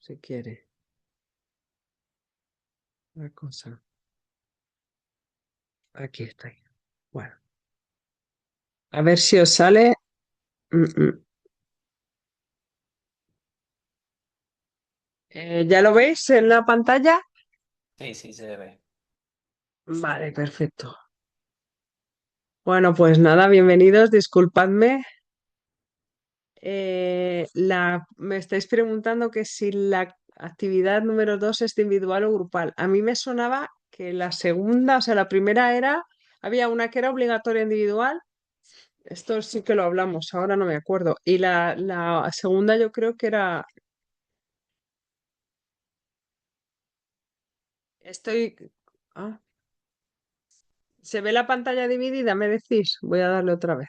si quiere, la cosa. Aquí está. Bueno, a ver si os sale. Mm, mm. ¿Ya lo veis en la pantalla? Sí, sí, se ve. Vale, perfecto. Bueno, pues nada, bienvenidos, disculpadme. Me estáis preguntando que si la actividad número 2 es individual o grupal. A mí me sonaba que la segunda, o sea, la primera era, había una que era obligatoria individual. Esto sí que lo hablamos, ahora no me acuerdo. Y la segunda yo creo que era, estoy... ah, ¿se ve la pantalla dividida? Me decís. Voy a darle otra vez.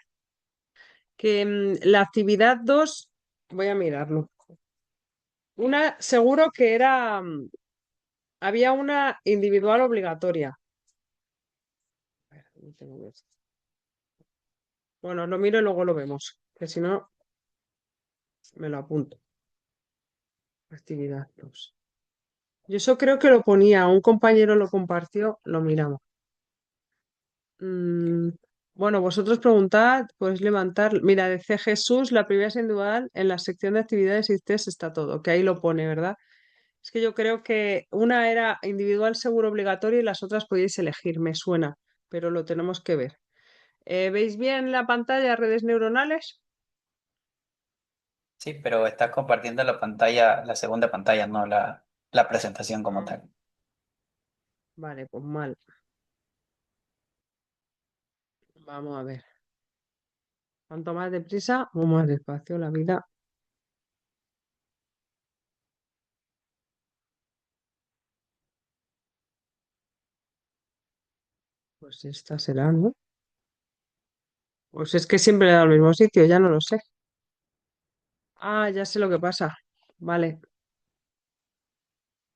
Que la actividad 2 voy a mirarlo. Una seguro que era, había una individual obligatoria. A ver, no tengo esto. Bueno, lo miro y luego lo vemos, que si no me lo apunto. Actividad 2. Yo eso creo que lo ponía, un compañero lo compartió, lo miramos. Mm, bueno, vosotros preguntad, podéis levantar. Mira, decía Jesús, la primera es individual, en la sección de actividades y test está todo, que ahí lo pone, ¿verdad? Es que yo creo que una era individual seguro obligatorio y las otras podíais elegir, me suena, pero lo tenemos que ver. ¿Veis bien la pantalla, redes neuronales? Sí, pero estás compartiendo la pantalla, la segunda pantalla, no la presentación como Ah, tal. vale, pues mal. Vamos a ver. Cuanto más deprisa o más despacio la vida, pues esta será, ¿no? Pues es que siempre le da al mismo sitio, ya no lo sé. Ah, ya sé lo que pasa. Vale,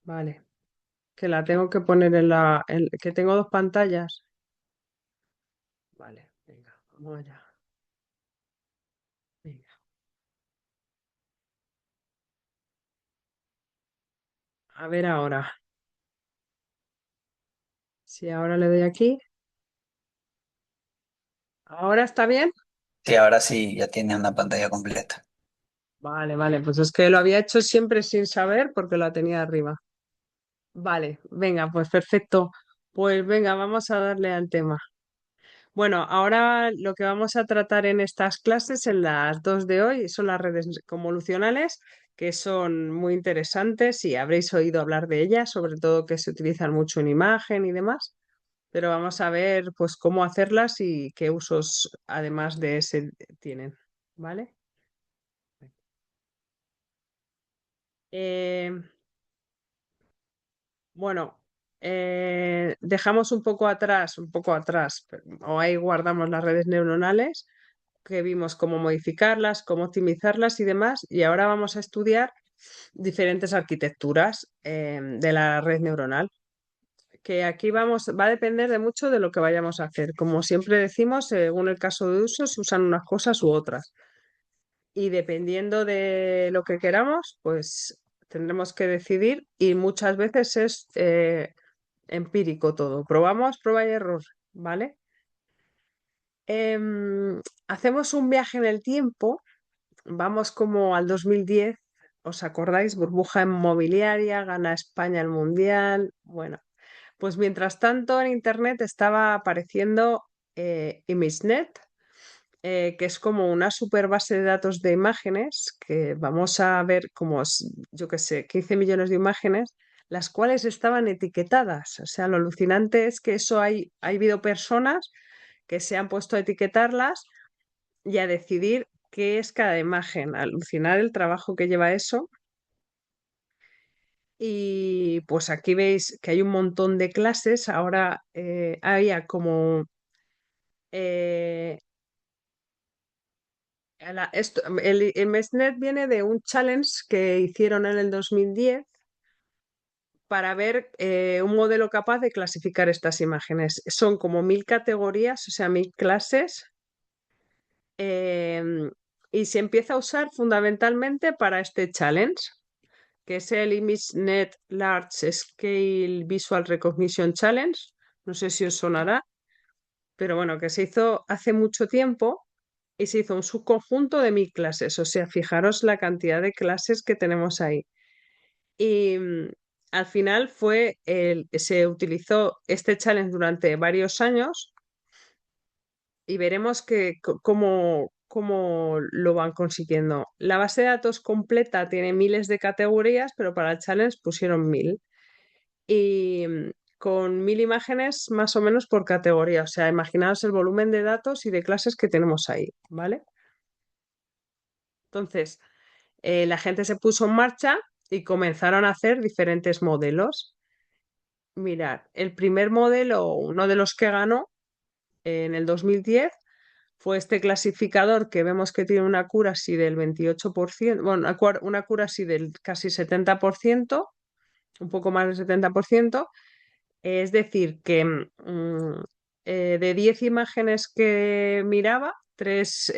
vale. Que la tengo que poner que tengo dos pantallas. Vale, venga, vamos allá. Venga. A ver ahora. Si ahora le doy aquí. ¿Ahora está bien? Sí, ahora sí ya tienes una pantalla completa. Vale, vale. Pues es que lo había hecho siempre sin saber porque la tenía arriba. Vale, venga, pues perfecto. Pues venga, vamos a darle al tema. Bueno, ahora lo que vamos a tratar en estas clases, en las dos de hoy, son las redes convolucionales, que son muy interesantes y habréis oído hablar de ellas, sobre todo que se utilizan mucho en imagen y demás, pero vamos a ver pues cómo hacerlas y qué usos además de ese tienen, ¿vale? Eh, bueno, dejamos un poco atrás, o ahí guardamos las redes neuronales que vimos cómo modificarlas, cómo optimizarlas y demás, y ahora vamos a estudiar diferentes arquitecturas de la red neuronal, que aquí va a depender de mucho de lo que vayamos a hacer. Como siempre decimos, según el caso de uso, se usan unas cosas u otras. Y dependiendo de lo que queramos, pues tendremos que decidir y muchas veces es empírico todo. Probamos, prueba y error, ¿vale? Hacemos un viaje en el tiempo. Vamos como al 2010, ¿os acordáis? Burbuja inmobiliaria, gana España el Mundial. Bueno, pues mientras tanto en Internet estaba apareciendo ImageNet, que es como una super base de datos de imágenes, que vamos a ver como, yo qué sé, 15 millones de imágenes, las cuales estaban etiquetadas. O sea, lo alucinante es que eso ha habido personas que se han puesto a etiquetarlas y a decidir qué es cada imagen, alucinar el trabajo que lleva eso. Y pues aquí veis que hay un montón de clases. Ahora había como... eh, el MESNet viene de un challenge que hicieron en el 2010 para ver un modelo capaz de clasificar estas imágenes. Son como 1000 categorías, o sea, 1000 clases. em, y se empieza a usar fundamentalmente para este challenge. que es el ImageNet Large Scale Visual Recognition Challenge. No sé si os sonará, pero bueno, que se hizo hace mucho tiempo y se hizo un subconjunto de 1000 clases. O sea, fijaros la cantidad de clases que tenemos ahí. Y al final se utilizó este challenge durante varios años y veremos cómo lo van consiguiendo. La base de datos completa tiene miles de categorías, pero para el challenge pusieron 1000. Y con 1000 imágenes más o menos por categoría. O sea, imaginaos el volumen de datos y de clases que tenemos ahí, ¿vale? Entonces, la gente se puso en marcha y comenzaron a hacer diferentes modelos. Mirad, el primer modelo, uno de los que ganó en el 2010, fue este clasificador que vemos que tiene una accuracy del 28%, bueno, una accuracy del casi 70%, un poco más del 70%. Es decir, que de 10 imágenes que miraba, 3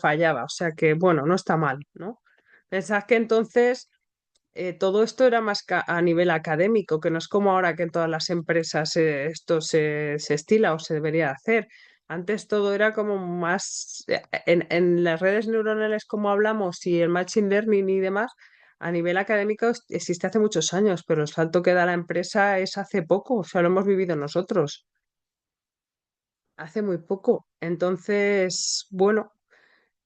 fallaba. O sea que, bueno, no está mal, ¿no? Pensad que entonces todo esto era más a nivel académico, que no es como ahora que en todas las empresas esto se estila o se debería hacer. Antes todo era como más en las redes neuronales, como hablamos, y el machine learning y demás, a nivel académico existe hace muchos años, pero el salto que da la empresa es hace poco, o sea, lo hemos vivido nosotros, hace muy poco. Entonces, bueno,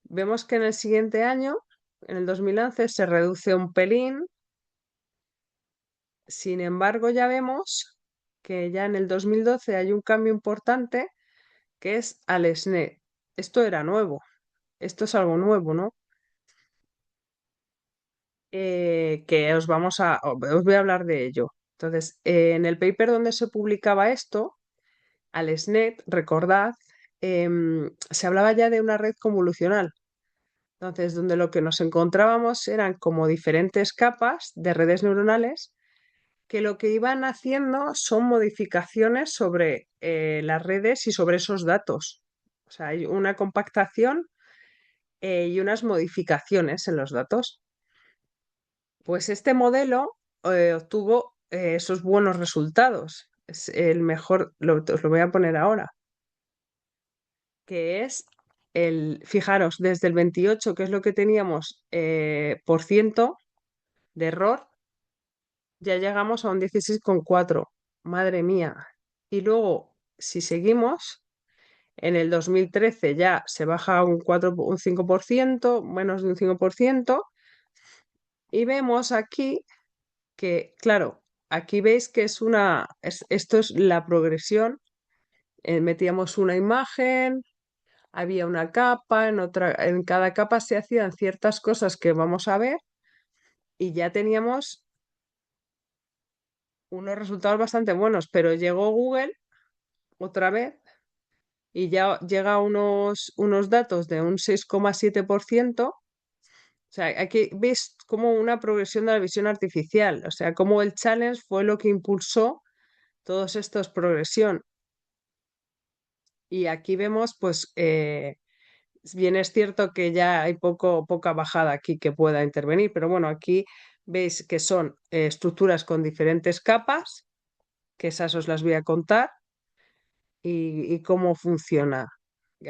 vemos que en el siguiente año, en el 2011, se reduce un pelín. Sin embargo, ya vemos que ya en el 2012 hay un cambio importante que es al SNET. Esto era nuevo, esto es algo nuevo, ¿no? Que os voy a hablar de ello. Entonces, en el paper donde se publicaba esto, al SNET, recordad, se hablaba ya de una red convolucional. Entonces, donde lo que nos encontrábamos eran como diferentes capas de redes neuronales que lo que iban haciendo son modificaciones sobre las redes y sobre esos datos. O sea, hay una compactación y unas modificaciones en los datos. Pues este modelo obtuvo esos buenos resultados. Es el mejor, os lo voy a poner ahora, que es fijaros, desde el 28, que es lo que teníamos, por ciento de error, ya llegamos a un 16,4. Madre mía. Y luego, si seguimos, en el 2013 ya se baja un 5%, menos de un 5%, y vemos aquí que, claro, aquí veis que esto es la progresión. Metíamos una imagen, había una capa, en cada capa se hacían ciertas cosas que vamos a ver, y ya teníamos unos resultados bastante buenos, pero llegó Google otra vez y ya llega a unos datos de un 6,7%. O sea, aquí ves como una progresión de la visión artificial, o sea, como el challenge fue lo que impulsó todos estos progresión. Y aquí vemos, pues, bien es cierto que ya hay poca bajada aquí que pueda intervenir, pero bueno, aquí veis que son estructuras con diferentes capas, que esas os las voy a contar, y cómo funciona.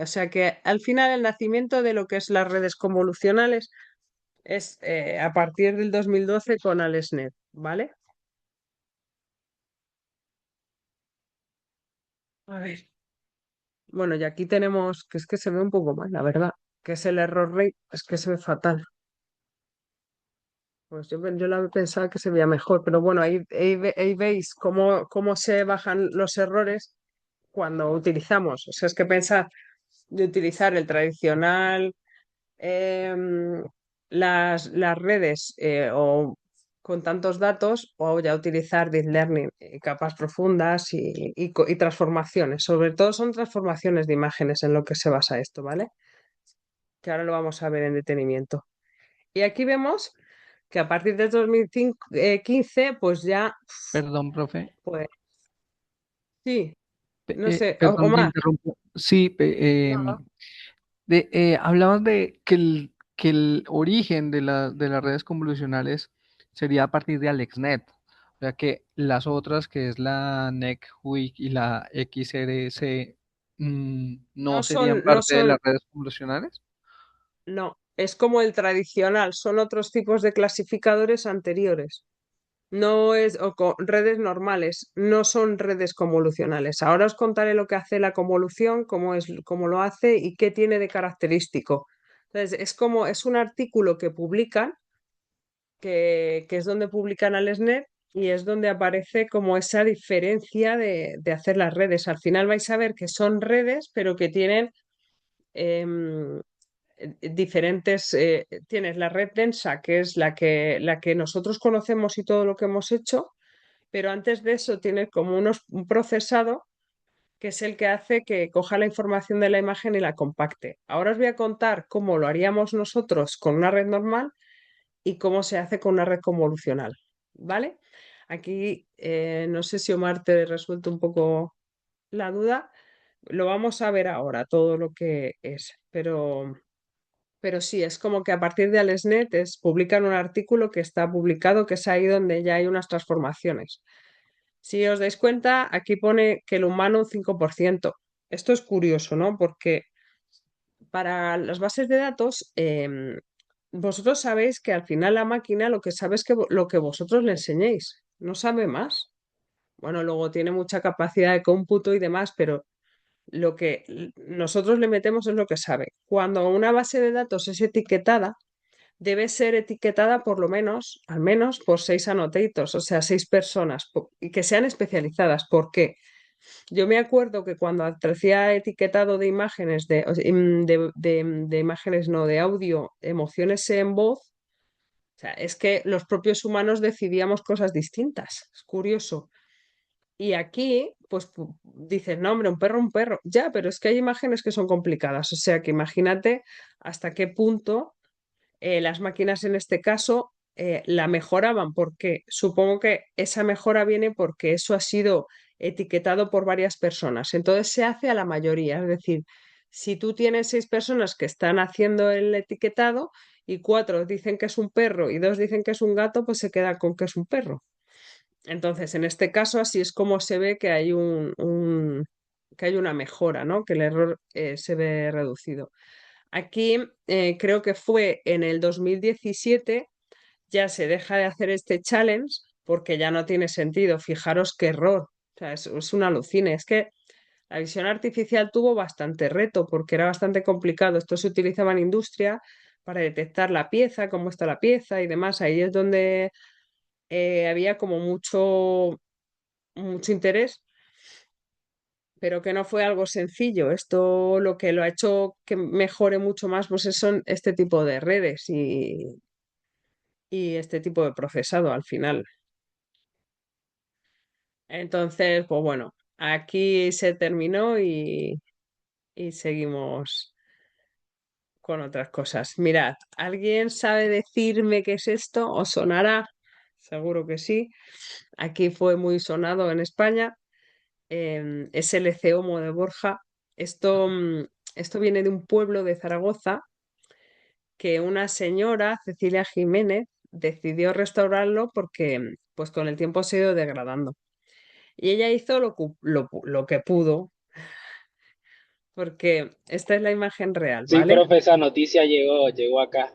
O sea que al final el nacimiento de lo que es las redes convolucionales es a partir del 2012 con AlexNet, ¿vale? A ver. Bueno, y aquí tenemos, que es que se ve un poco mal, la verdad, que es el error rate, es que se ve fatal. Pues yo la pensaba que se veía mejor, pero bueno, ahí veis cómo se bajan los errores cuando utilizamos. O sea, es que pensar de utilizar el tradicional, em, las redes o con tantos datos, o ya utilizar Deep Learning, capas profundas y transformaciones. Sobre todo son transformaciones de imágenes en lo que se basa esto, ¿vale? Que ahora lo vamos a ver en detenimiento. Y aquí vemos que a partir de 2015, pues ya, Perdón, profe. pues sí, no sé, o Perdón, le más. interrumpo. Sí, No, hablabas de que el origen de las redes convolucionales sería a partir de AlexNet. O sea que las otras, que es la NEC, WIC y la XRC, no No serían son, no parte de son, las redes convolucionales. no, es como el tradicional, son otros tipos de clasificadores anteriores. No es, o redes normales, no son redes convolucionales. Ahora os contaré lo que hace la convolución, cómo es, cómo lo hace y qué tiene de característico. Entonces, es como, es un artículo que publican, que es donde publican al SNET y es donde aparece como esa diferencia de hacer las redes. Al final vais a ver que son redes, pero que tienen em, diferentes, tienes la red densa, que es la que nosotros conocemos y todo lo que hemos hecho, pero antes de eso tienes como un procesado que es el que hace que coja la información de la imagen y la compacte. Ahora os voy a contar cómo lo haríamos nosotros con una red normal y cómo se hace con una red convolucional, ¿vale? Aquí no sé si Omar te ha resuelto un poco la duda. Lo vamos a ver ahora, todo lo que es, pero sí, es como que a partir de AlexNet publican un artículo que está publicado, que es ahí donde ya hay unas transformaciones. Si os dais cuenta, aquí pone que el humano un 5%. Esto es curioso, ¿no? Porque para las bases de datos, vosotros sabéis que al final la máquina lo que sabe es que lo que vosotros le enseñéis, no sabe más. Bueno, luego tiene mucha capacidad de cómputo y demás, pero lo que nosotros le metemos es lo que sabe. Cuando una base de datos es etiquetada, debe ser etiquetada por lo menos, al menos por 6 annotators, o sea, 6 personas, y que sean especializadas. ¿Por qué? Yo me acuerdo que cuando hacía etiquetado de imágenes, de imágenes, no, de audio, emociones en voz, o sea, es que los propios humanos decidíamos cosas distintas. Es curioso. Y aquí, pues dices, no, hombre, un perro. Ya, pero es que hay imágenes que son complicadas. O sea, que imagínate hasta qué punto las máquinas en este caso la mejoraban, porque supongo que esa mejora viene porque eso ha sido etiquetado por varias personas. Entonces se hace a la mayoría, es decir, si tú tienes 6 personas que están haciendo el etiquetado y 4 dicen que es un perro y 2 dicen que es un gato, pues se queda con que es un perro. Entonces, en este caso, así es como se ve que hay que hay una mejora, ¿no? Que el error se ve reducido. Aquí creo que fue en el 2017, ya se deja de hacer este challenge porque ya no tiene sentido. Fijaros qué error. O sea, es un alucine. Es que la visión artificial tuvo bastante reto porque era bastante complicado. Esto se utilizaba en industria para detectar la pieza, cómo está la pieza y demás. Ahí es donde había como mucho interés, pero que no fue algo sencillo. Esto lo que lo ha hecho que mejore mucho más, pues son este tipo de redes y este tipo de procesado al final. Entonces, pues bueno, aquí se terminó y seguimos con otras cosas. Mirad, ¿alguien sabe decirme qué es esto? ¿Os sonará? Seguro que sí. Aquí fue muy sonado en España. Es el Eceomo de Borja. Esto, esto viene de un pueblo de Zaragoza que una señora, Cecilia Jiménez, decidió restaurarlo porque pues con el tiempo se ha ido degradando. Y ella hizo lo que pudo, porque esta es la imagen real, Sí, ¿vale? profe, esa noticia llegó acá,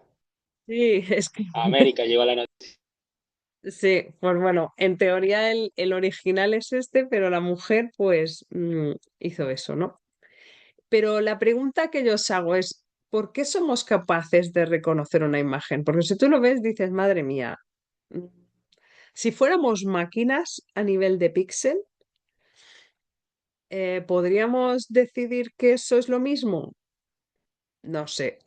Sí, es que a América, llegó la noticia. sí, pues bueno, en teoría el original es este, pero la mujer pues hizo eso, ¿no? Pero la pregunta que yo os hago es, ¿por qué somos capaces de reconocer una imagen? Porque si tú lo ves, dices, madre mía, mm, si fuéramos máquinas a nivel de píxel, ¿podríamos decidir que eso es lo mismo? No sé,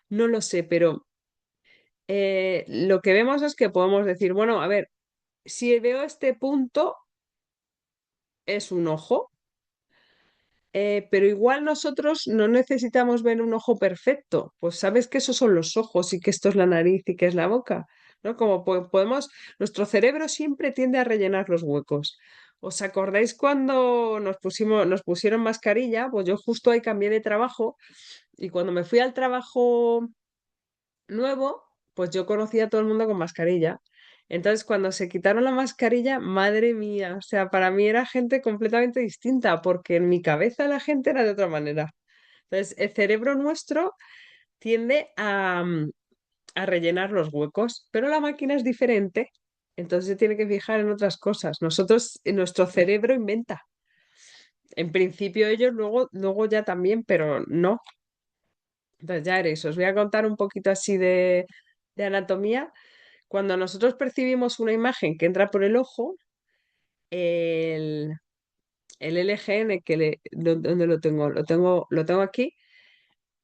no lo sé, pero lo que vemos es que podemos decir, bueno, a ver, si veo este punto, es un ojo. Pero igual nosotros no necesitamos ver un ojo perfecto, pues sabes que esos son los ojos y que esto es la nariz y que es la boca, ¿no? Como podemos, nuestro cerebro siempre tiende a rellenar los huecos. ¿Os acordáis cuando nos pusieron mascarilla? Pues yo justo ahí cambié de trabajo y cuando me fui al trabajo nuevo, pues yo conocía a todo el mundo con mascarilla. Entonces, cuando se quitaron la mascarilla, madre mía, o sea, para mí era gente completamente distinta, porque en mi cabeza la gente era de otra manera. Entonces, el cerebro nuestro tiende a rellenar los huecos, pero la máquina es diferente, entonces se tiene que fijar en otras cosas. Nosotros, nuestro cerebro inventa. En principio ellos luego ya también, pero no. Entonces ya veréis, os voy a contar un poquito así de anatomía. Cuando nosotros percibimos una imagen que entra por el ojo, el, el LGN, ¿dónde lo tengo? Lo tengo aquí,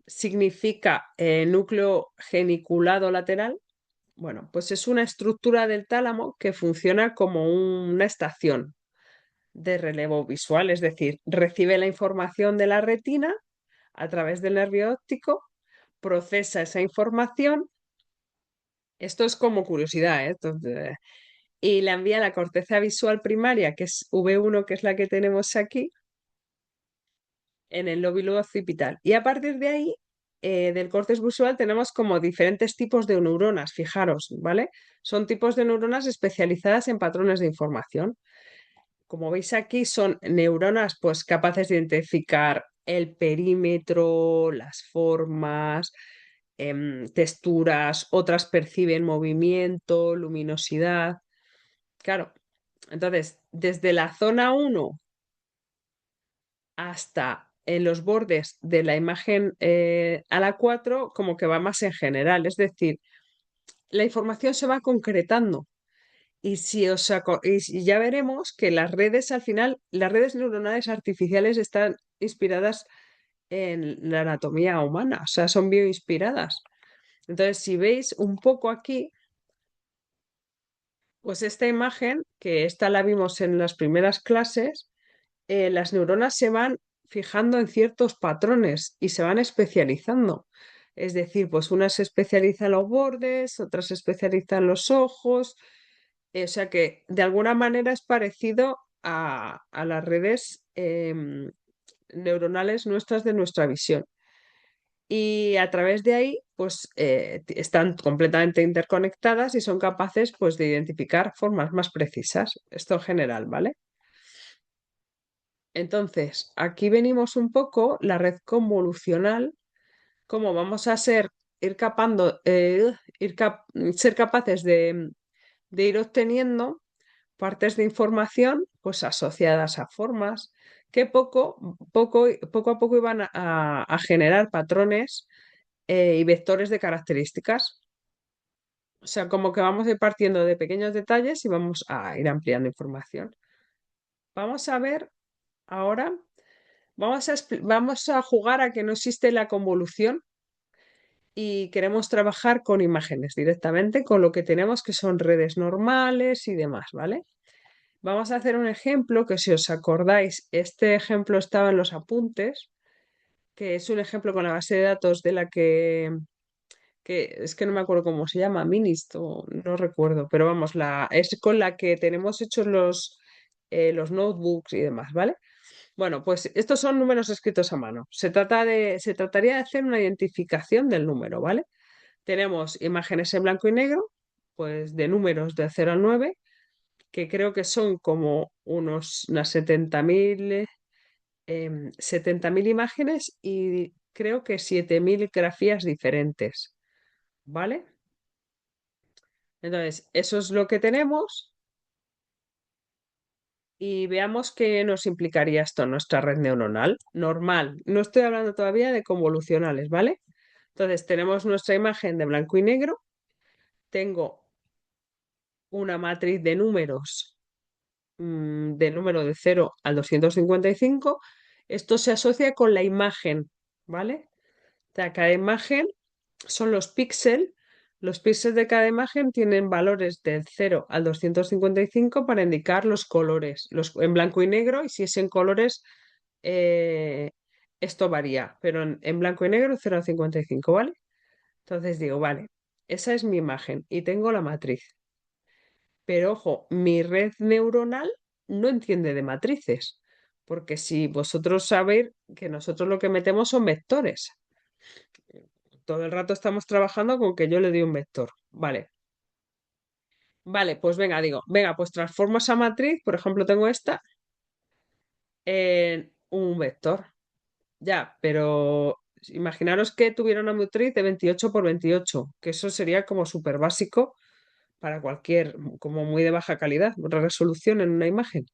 significa núcleo geniculado lateral. Bueno, pues es una estructura del tálamo que funciona como una estación de relevo visual, es decir, recibe la información de la retina a través del nervio óptico, procesa esa información. Esto es como curiosidad, ¿eh? Y la envía a la corteza visual primaria, que es V1, que es la que tenemos aquí, en el lóbulo occipital. Y a partir de ahí, del córtex visual, tenemos como diferentes tipos de neuronas, fijaros, ¿vale? Son tipos de neuronas especializadas en patrones de información. Como veis aquí, son neuronas pues capaces de identificar el perímetro, las formas, texturas, otras perciben movimiento, luminosidad. Claro, entonces, desde la zona 1 hasta en los bordes de la imagen a la 4, como que va más en general, es decir, la información se va concretando. Y y ya veremos que las redes al final, las redes neuronales artificiales están inspiradas en la anatomía humana, o sea, son bioinspiradas. Entonces, si veis un poco aquí, pues esta imagen, que esta la vimos en las primeras clases, las neuronas se van fijando en ciertos patrones y se van especializando. Es decir, pues una se especializa en los bordes, otra se especializa en los ojos. O sea que de alguna manera es parecido a las redes neuronales nuestras de nuestra visión. Y a través de ahí, pues están completamente interconectadas y son capaces pues, de identificar formas más precisas. Esto en general, ¿vale? Entonces, aquí venimos un poco la red convolucional, cómo vamos a ir capando, ser capaces de ir obteniendo partes de información pues asociadas a formas que poco a poco iban a generar patrones y vectores de características. O sea, como que vamos a ir partiendo de pequeños detalles y vamos a ir ampliando información. Vamos a ver ahora, vamos a jugar a que no existe la convolución y queremos trabajar con imágenes directamente, con lo que tenemos que son redes normales y demás, ¿vale? Vamos a hacer un ejemplo que si os acordáis, este ejemplo estaba en los apuntes, que es un ejemplo con la base de datos de la que es que no me acuerdo cómo se llama, Minist o no recuerdo, pero vamos, es con la que tenemos hechos los notebooks y demás, ¿vale? Bueno, pues estos son números escritos a mano. Se trataría de hacer una identificación del número, ¿vale? Tenemos imágenes en blanco y negro, pues de números de 0 al 9, que creo que son como unas 70.000 imágenes y creo que 7.000 grafías diferentes, ¿vale? Entonces, eso es lo que tenemos y veamos qué nos implicaría esto en nuestra red neuronal normal. No estoy hablando todavía de convolucionales, ¿vale? Entonces, tenemos nuestra imagen de blanco y negro. Tengo una matriz de números de número de 0 al 255. Esto se asocia con la imagen, ¿vale? O sea, cada imagen son los píxeles. Los píxeles de cada imagen tienen valores del 0 al 255 para indicar los colores, en blanco y negro, y si es en colores, eh, esto varía, pero en blanco y negro 0 al 55, ¿vale? Entonces digo, vale, esa es mi imagen y tengo la matriz. Pero ojo, mi red neuronal no entiende de matrices, porque si vosotros sabéis que nosotros lo que metemos son vectores. todo el rato estamos trabajando con que yo le doy un vector. Vale. Vale, pues venga, digo, venga, pues transformo esa matriz, por ejemplo, tengo esta, en un vector. Ya, pero imaginaros que tuviera una matriz de 28 por 28, que eso sería como súper básico para cualquier, como muy de baja calidad, resolución en una imagen.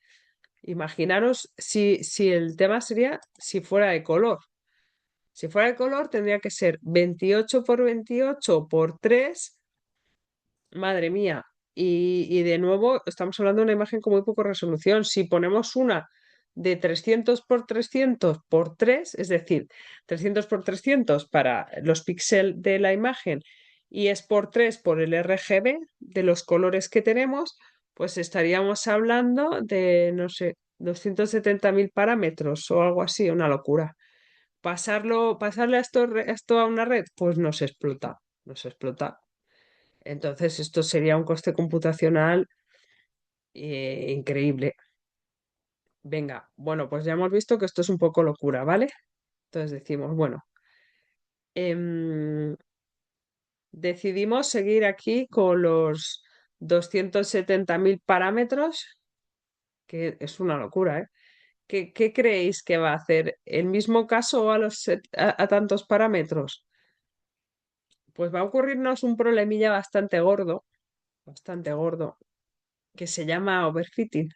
Imaginaros si el tema sería si fuera de color. Si fuera de color tendría que ser 28 por 28 por 3. Madre mía. Y de nuevo, estamos hablando de una imagen con muy poca resolución. Si ponemos una de 300 por 300 por 3, es decir, 300 por 300 para los píxeles de la imagen y es por 3 por el RGB de los colores que tenemos, pues estaríamos hablando de, no sé, 270.000 parámetros o algo así, una locura. Pasarle a esto a una red, pues nos explota, nos explota. Entonces, esto sería un coste computacional increíble. Venga, bueno, pues ya hemos visto que esto es un poco locura, ¿vale? Entonces decimos, bueno, em, decidimos seguir aquí con los 270.000 parámetros, que es una locura, ¿eh? ¿Qué creéis que va a hacer? ¿El mismo caso o a tantos parámetros? Pues va a ocurrirnos un problemilla bastante gordo, que se llama overfitting.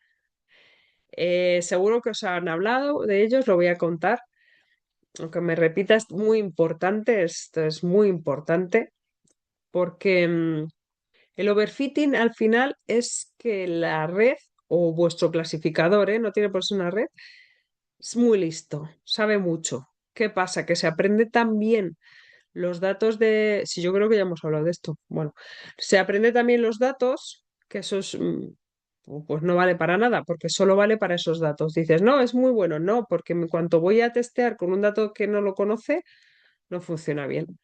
Seguro que os han hablado de ellos, lo voy a contar. Aunque me repita, es muy importante, esto es muy importante, porque el overfitting al final es que la red o vuestro clasificador, no tiene por ser una red, es muy listo, sabe mucho. ¿Qué pasa? Que se aprende tan bien los datos de... Sí, yo creo que ya hemos hablado de esto. Bueno, se aprende también los datos, que eso es, pues no vale para nada, porque solo vale para esos datos. Dices, no, es muy bueno, no, porque en cuanto voy a testear con un dato que no lo conoce, no funciona bien.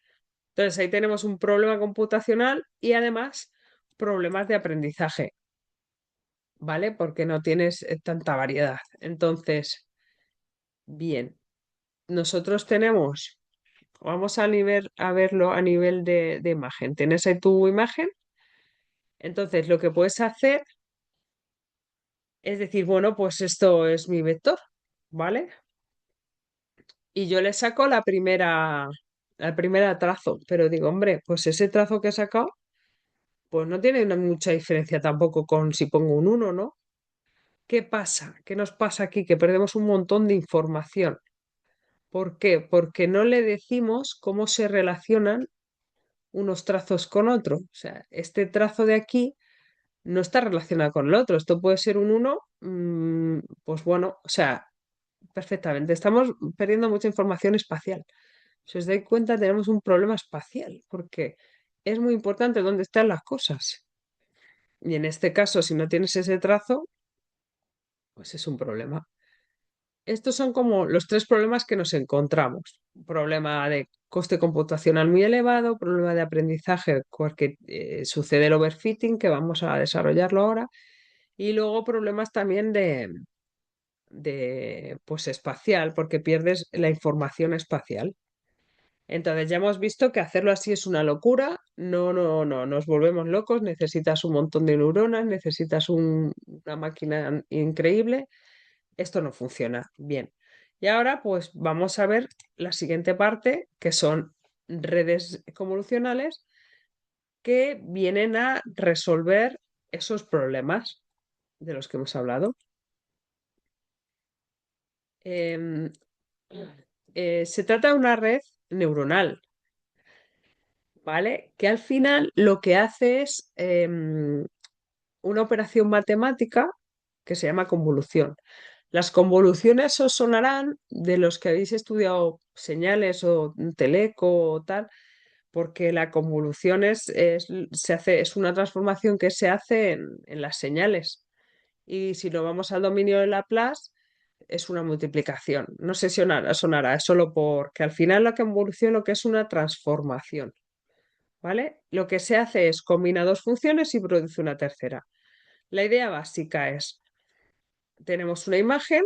Entonces ahí tenemos un problema computacional y además problemas de aprendizaje, ¿vale? Porque no tienes tanta variedad. Entonces, bien, nosotros tenemos... Vamos a verlo a nivel de imagen. ¿Tienes ahí tu imagen? Entonces, lo que puedes hacer es decir, bueno, pues esto es mi vector, ¿vale? Y yo le saco la primera trazo, pero digo, hombre, pues ese trazo que he sacado, pues no tiene mucha diferencia tampoco con si pongo un uno, ¿no? ¿Qué pasa? ¿Qué nos pasa aquí? Que perdemos un montón de información. ¿Por qué? Porque no le decimos cómo se relacionan unos trazos con otros. O sea, este trazo de aquí no está relacionado con el otro. Esto puede ser un uno, pues bueno, o sea, perfectamente. Estamos perdiendo mucha información espacial. Si os dais cuenta, tenemos un problema espacial, porque es muy importante dónde están las cosas. Y en este caso, si no tienes ese trazo, pues es un problema. Estos son como los tres problemas que nos encontramos. Un problema de coste computacional muy elevado, problema de aprendizaje, porque sucede el overfitting, que vamos a desarrollarlo ahora, y luego problemas también de pues espacial, porque pierdes la información espacial. Entonces ya hemos visto que hacerlo así es una locura, no, no, no, nos volvemos locos, necesitas un montón de neuronas, necesitas una máquina increíble, esto no funciona bien. Y ahora pues vamos a ver la siguiente parte, que son redes convolucionales que vienen a resolver esos problemas de los que hemos hablado. Em, Se trata de una red neuronal, ¿vale? Que al final lo que hace es una operación matemática que se llama convolución. Las convoluciones os sonarán de los que habéis estudiado señales o teleco o tal, porque la convolución es una transformación que se hace en las señales. Y si lo vamos al dominio de Laplace, es una multiplicación. No sé si sonará, es solo porque al final la convolución lo que es una transformación, ¿vale? Lo que se hace es combina dos funciones y produce una tercera. La idea básica es, tenemos una imagen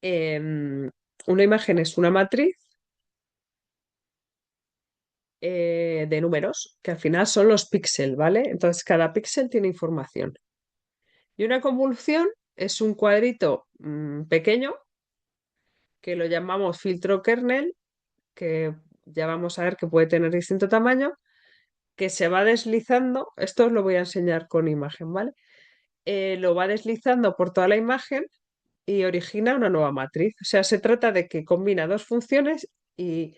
es una matriz de números, que al final son los píxeles, ¿vale? Entonces cada píxel tiene información. Y una convolución es un cuadrito pequeño que lo llamamos filtro kernel, que ya vamos a ver que puede tener distinto tamaño, que se va deslizando, esto os lo voy a enseñar con imagen, ¿vale? Lo va deslizando por toda la imagen y origina una nueva matriz. O sea, se trata de que combina dos funciones y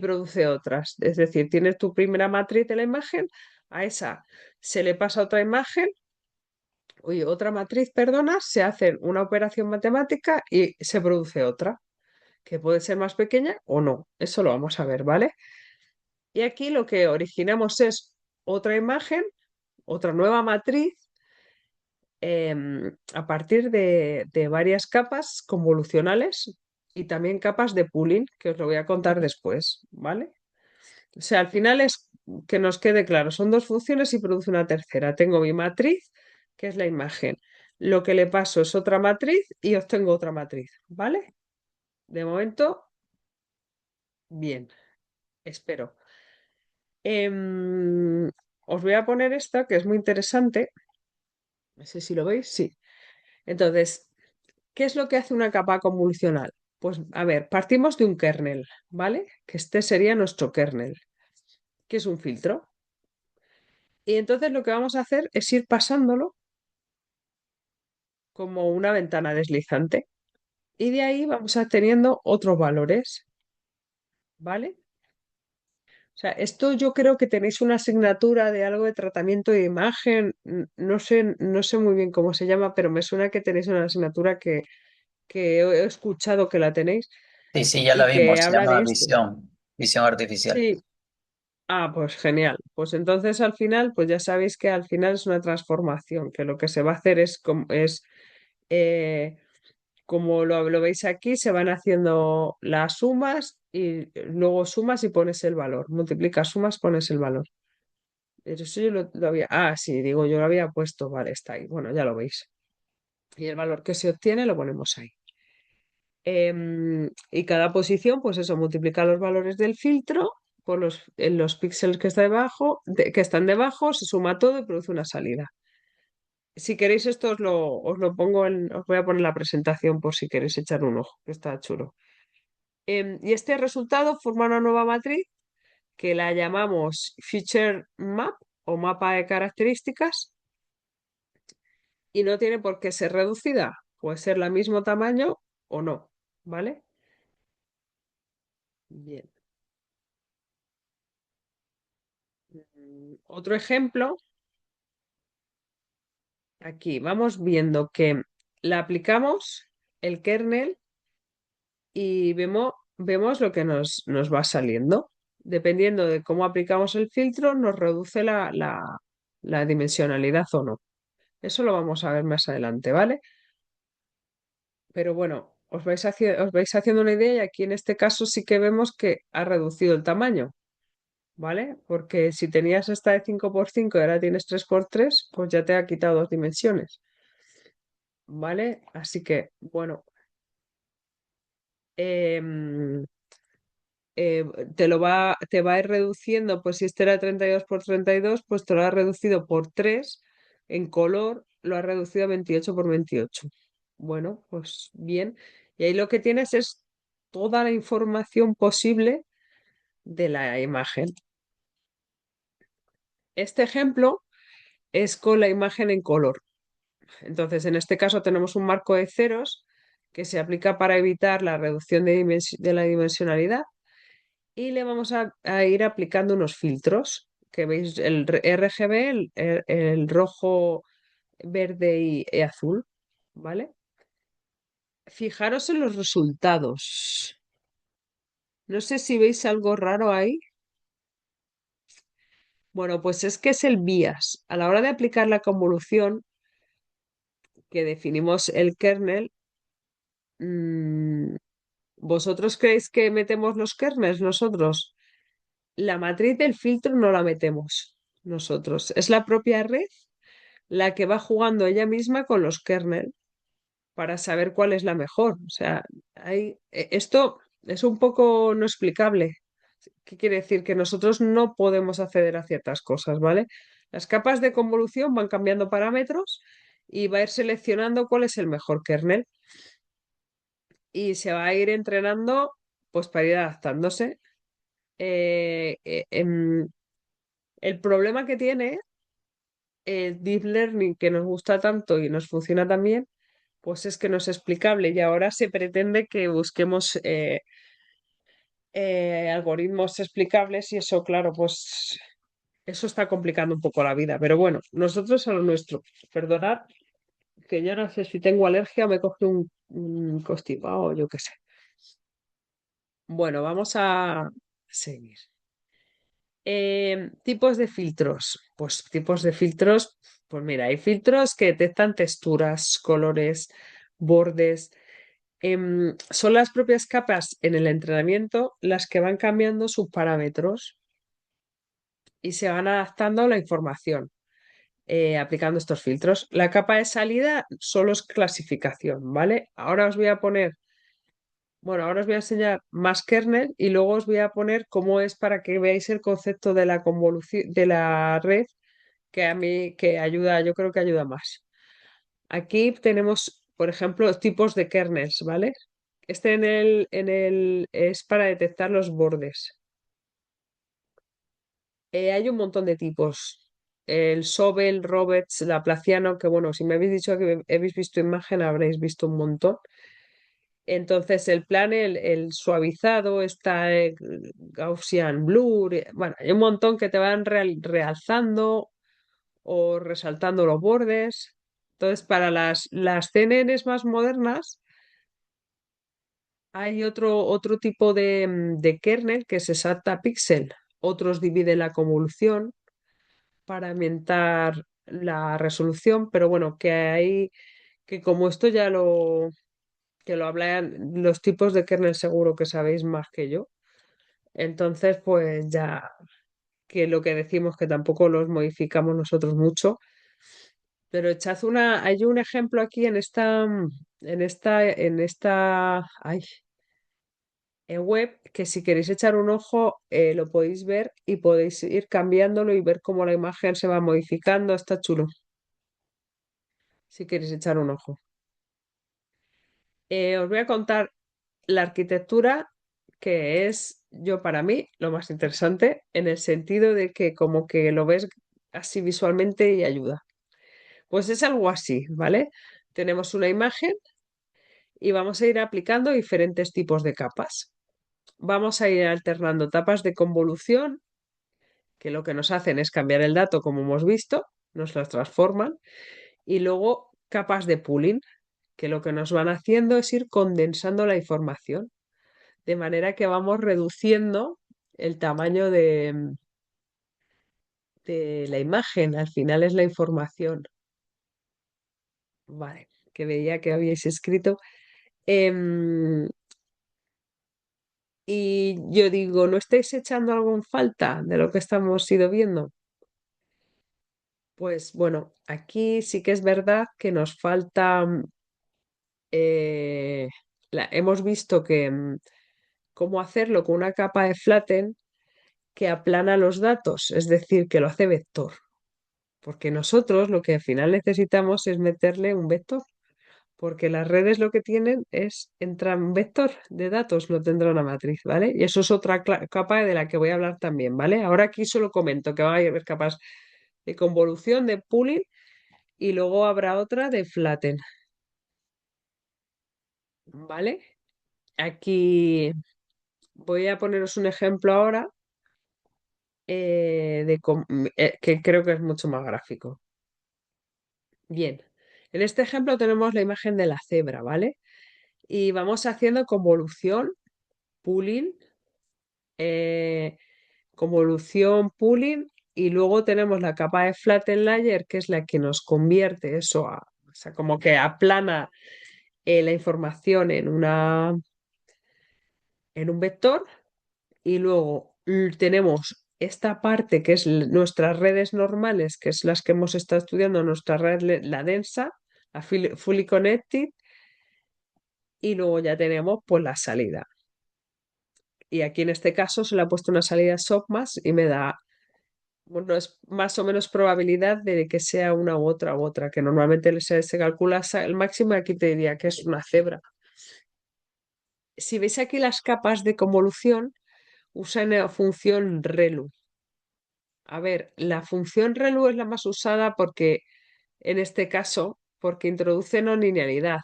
produce otras. Es decir, tienes tu primera matriz de la imagen, a esa se le pasa otra imagen, oye, otra matriz, perdona, se hace una operación matemática y se produce otra, que puede ser más pequeña o no. Eso lo vamos a ver, ¿vale? Y aquí lo que originamos es otra imagen, otra nueva matriz, a partir de varias capas convolucionales y también capas de pooling, que os lo voy a contar después, ¿vale? O sea, al final es que nos quede claro, son dos funciones y produce una tercera. Tengo mi matriz, que es la imagen. Lo que le paso es otra matriz y obtengo otra matriz, ¿vale? De momento, bien, espero. Em, Os voy a poner esta, que es muy interesante. No sé si lo veis, sí. Entonces, ¿qué es lo que hace una capa convolucional? Pues, a ver, partimos de un kernel, ¿vale? Que este sería nuestro kernel, que es un filtro. Y entonces lo que vamos a hacer es ir pasándolo como una ventana deslizante. Y de ahí vamos a teniendo otros valores, ¿vale? O sea, esto yo creo que tenéis una asignatura de algo de tratamiento de imagen, no sé muy bien cómo se llama, pero me suena que tenéis una asignatura que he escuchado que la tenéis Sí, sí, ya la y que vimos, se habla llama de esto. visión artificial. Sí, pues genial. Pues entonces al final, pues ya sabéis que al final es una transformación, que lo que se va a hacer es eh, como lo veis aquí, se van haciendo las sumas y luego sumas y pones el valor. Multiplicas sumas, pones el valor. Eso yo lo había. Ah, sí, digo, yo lo había puesto, vale, está ahí. Bueno, ya lo veis. Y el valor que se obtiene lo ponemos ahí. Y cada posición, pues eso, multiplica los valores del filtro por en los píxeles que está debajo, que están debajo, se suma todo y produce una salida. Si queréis esto os lo pongo os voy a poner la presentación por si queréis echar un ojo, que está chulo. Y este resultado forma una nueva matriz que la llamamos Feature Map o mapa de características y no tiene por qué ser reducida, puede ser la mismo tamaño o no, ¿vale? Bien. Otro ejemplo, aquí vamos viendo que la aplicamos el kernel y vemos lo que nos va saliendo. Dependiendo de cómo aplicamos el filtro, nos reduce la dimensionalidad o no. Eso lo vamos a ver más adelante, ¿vale? Pero bueno, os vais haciendo una idea y aquí en este caso sí que vemos que ha reducido el tamaño, ¿vale? Porque si tenías esta de 5 por 5 y ahora tienes 3 por 3, pues ya te ha quitado dos dimensiones, ¿vale? Así que, bueno, em, eh, te va a ir reduciendo, pues si este era 32 por 32, pues te lo ha reducido por 3 en color, lo ha reducido a 28 por 28. Bueno, pues bien. Y ahí lo que tienes es toda la información posible de la imagen. Este ejemplo es con la imagen en color. Entonces, en este caso tenemos un marco de ceros que se aplica para evitar la reducción de la dimensionalidad y le vamos a ir aplicando unos filtros, que veis el RGB, el rojo, verde y azul, ¿vale? Fijaros en los resultados. No sé si veis algo raro ahí. Bueno, pues es que es el bias. A la hora de aplicar la convolución que definimos el kernel, mm, ¿vosotros creéis que metemos los kernels nosotros? La matriz del filtro no la metemos nosotros. Es la propia red la que va jugando ella misma con los kernel para saber cuál es la mejor. O sea, esto es un poco no explicable. ¿Qué quiere decir? Que nosotros no podemos acceder a ciertas cosas, ¿vale? Las capas de convolución van cambiando parámetros y va a ir seleccionando cuál es el mejor kernel y se va a ir entrenando pues para ir adaptándose. Eh, eh, em, el problema que tiene el Deep Learning, que nos gusta tanto y nos funciona tan bien, pues es que no es explicable y ahora se pretende que busquemos algoritmos explicables y eso, claro, pues eso está complicando un poco la vida. Pero bueno, nosotros a lo nuestro. Perdonad que yo no sé si tengo alergia o me coge un constipado o yo qué sé. Bueno, vamos a seguir. Tipos de filtros. Pues tipos de filtros, pues mira, hay filtros que detectan texturas, colores, bordes. Son las propias capas en el entrenamiento las que van cambiando sus parámetros y se van adaptando a la información aplicando estos filtros. La capa de salida solo es clasificación, ¿vale? Ahora os voy a poner, bueno, ahora os voy a enseñar más kernel y luego os voy a poner cómo es para que veáis el concepto de la convolución de la red que a mí que ayuda, yo creo que ayuda más. Aquí tenemos, por ejemplo, tipos de kernels, ¿vale? Este es para detectar los bordes. Hay un montón de tipos. El Sobel, Roberts, Laplaciano, que bueno, si me habéis dicho que habéis visto imagen, habréis visto un montón. Entonces, el plan, el suavizado, está Gaussian Blur, bueno, hay un montón que te van realzando o resaltando los bordes. Entonces, para las CNNs más modernas, hay otro tipo de kernel que es exacta pixel. Otros dividen la convolución para aumentar la resolución, pero bueno, que hay que como esto ya lo hablan los tipos de kernel seguro que sabéis más que yo. Entonces, pues ya que lo que decimos que tampoco los modificamos nosotros mucho, pero echad hay un ejemplo aquí ay, web que si queréis echar un ojo lo podéis ver y podéis ir cambiándolo y ver cómo la imagen se va modificando, está chulo, si queréis echar un ojo. Os voy a contar la arquitectura que es, yo para mí, lo más interesante en el sentido de que como que lo ves así visualmente y ayuda. Pues es algo así, ¿vale? Tenemos una imagen y vamos a ir aplicando diferentes tipos de capas. Vamos a ir alternando tapas de convolución, que lo que nos hacen es cambiar el dato, como hemos visto, nos las transforman, y luego capas de pooling, que lo que nos van haciendo es ir condensando la información, de manera que vamos reduciendo el tamaño de la imagen, al final es la información. Vale, que veía que habíais escrito. Em, y yo digo, ¿no estáis echando algo en falta de lo que estamos ido viendo? Pues bueno, aquí sí que es verdad que nos falta, eh, hemos visto que cómo hacerlo con una capa de flatten que aplana los datos, es decir, que lo hace vector. Porque nosotros lo que al final necesitamos es meterle un vector, porque las redes lo que tienen es, entra un vector de datos, no tendrá una matriz, ¿vale? Y eso es otra capa de la que voy a hablar también, ¿vale? Ahora aquí solo comento que va a haber capas de convolución, de pooling, y luego habrá otra de flatten, ¿vale? Aquí voy a poneros un ejemplo ahora que creo que es mucho más gráfico. Bien, en este ejemplo tenemos la imagen de la cebra, ¿vale? Y vamos haciendo convolución, pooling, eh, convolución, pooling, y luego tenemos la capa de flatten layer, que es la que nos convierte eso o sea, como que aplana la información en un vector, y luego tenemos esta parte que es nuestras redes normales, que es las que hemos estado estudiando, nuestra red, la densa, la fully connected, y luego ya tenemos pues la salida. Y aquí en este caso se le ha puesto una salida softmax y me da, bueno, es más o menos probabilidad de que sea una u otra, que normalmente se calcula el máximo y aquí te diría que es una cebra. Si veis aquí las capas de convolución, usan la función ReLU. A ver, la función ReLU es la más usada porque, en este caso, porque introduce no linealidad.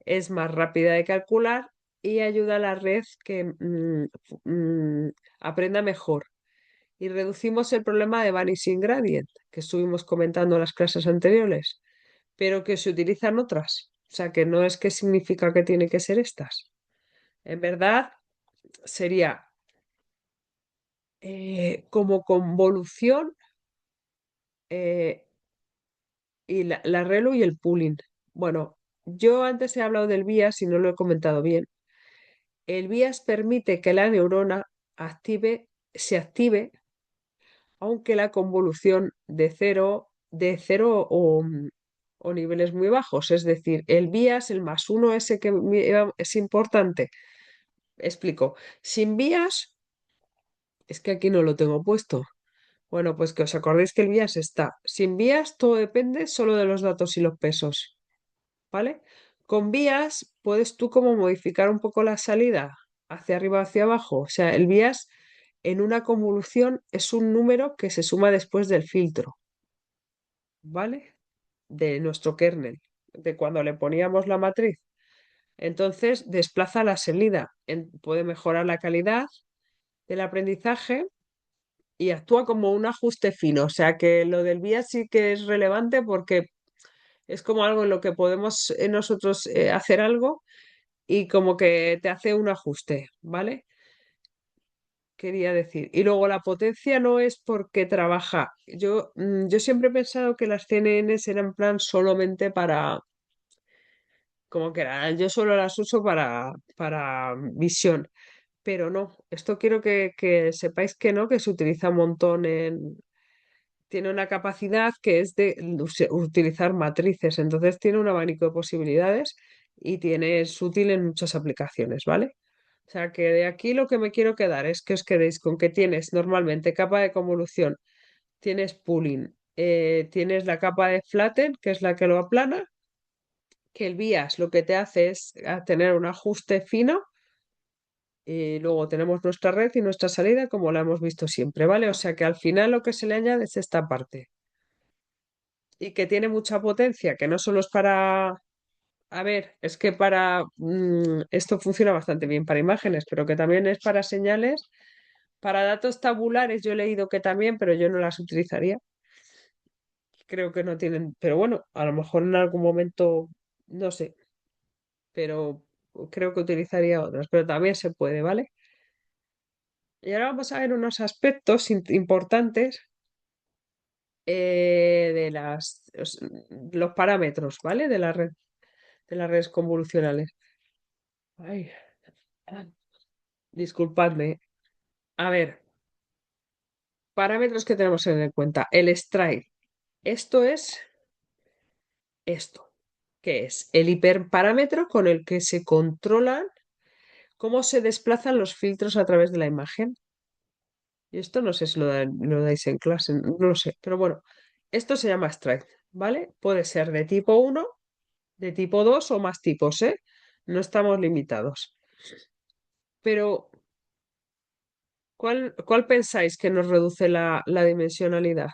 Es más rápida de calcular y ayuda a la red que aprenda mejor. Y reducimos el problema de Vanishing Gradient, que estuvimos comentando en las clases anteriores, pero que se utilizan otras. O sea, que no es que significa que tiene que ser estas. En verdad, sería como convolución eh, y la ReLU y el pooling. Bueno, yo antes he hablado del BIAS y no lo he comentado bien. El BIAS permite que la neurona se active aunque la convolución de cero o niveles muy bajos. Es decir, el BIAS, el más uno ese que es importante. Explico. Sin BIAS, es que aquí no lo tengo puesto. Bueno, pues que os acordéis que el BIAS está. Sin BIAS todo depende solo de los datos y los pesos. ¿Vale? Con BIAS puedes tú como modificar un poco la salida hacia arriba, hacia abajo. O sea, el BIAS en una convolución es un número que se suma después del filtro, ¿vale? De nuestro kernel, de cuando le poníamos la matriz. Entonces, desplaza la salida, puede mejorar la calidad del aprendizaje y actúa como un ajuste fino. O sea que lo del BIAS sí que es relevante porque es como algo en lo que podemos nosotros hacer algo y como que te hace un ajuste, ¿vale? Quería decir. Y luego la potencia no es porque trabaja. Yo siempre he pensado que las CNN eran en plan solamente para, como que era, yo solo las uso para visión, pero no. Esto quiero que sepáis que no, que se utiliza un montón tiene una capacidad que es de utilizar matrices, entonces tiene un abanico de posibilidades y es útil en muchas aplicaciones, ¿vale? O sea que de aquí lo que me quiero quedar es que os quedéis con que tienes normalmente capa de convolución, tienes pooling, tienes la capa de flatten, que es la que lo aplana, que el BIAS lo que te hace es tener un ajuste fino y luego tenemos nuestra red y nuestra salida como la hemos visto siempre, ¿vale? O sea que al final lo que se le añade es esta parte y que tiene mucha potencia, que no solo es para... A ver, es que esto funciona bastante bien para imágenes, pero que también es para señales, para datos tabulares yo he leído que también, pero yo no las utilizaría. Creo que no tienen, pero bueno, a lo mejor en algún momento, no sé, pero creo que utilizaría otras, pero también se puede, ¿vale? Y ahora vamos a ver unos aspectos importantes los parámetros, ¿vale? De la red, de las redes convolucionales. Ay, disculpadme. A ver, parámetros que tenemos que tener en cuenta. El stride. Esto es esto, que es el hiperparámetro con el que se controlan cómo se desplazan los filtros a través de la imagen. Y esto no sé si lo dais en clase, no lo sé, pero bueno, esto se llama stride, ¿vale? Puede ser de tipo uno, de tipo 2 o más tipos, ¿eh? No estamos limitados. Pero, ¿cuál pensáis que nos reduce la dimensionalidad?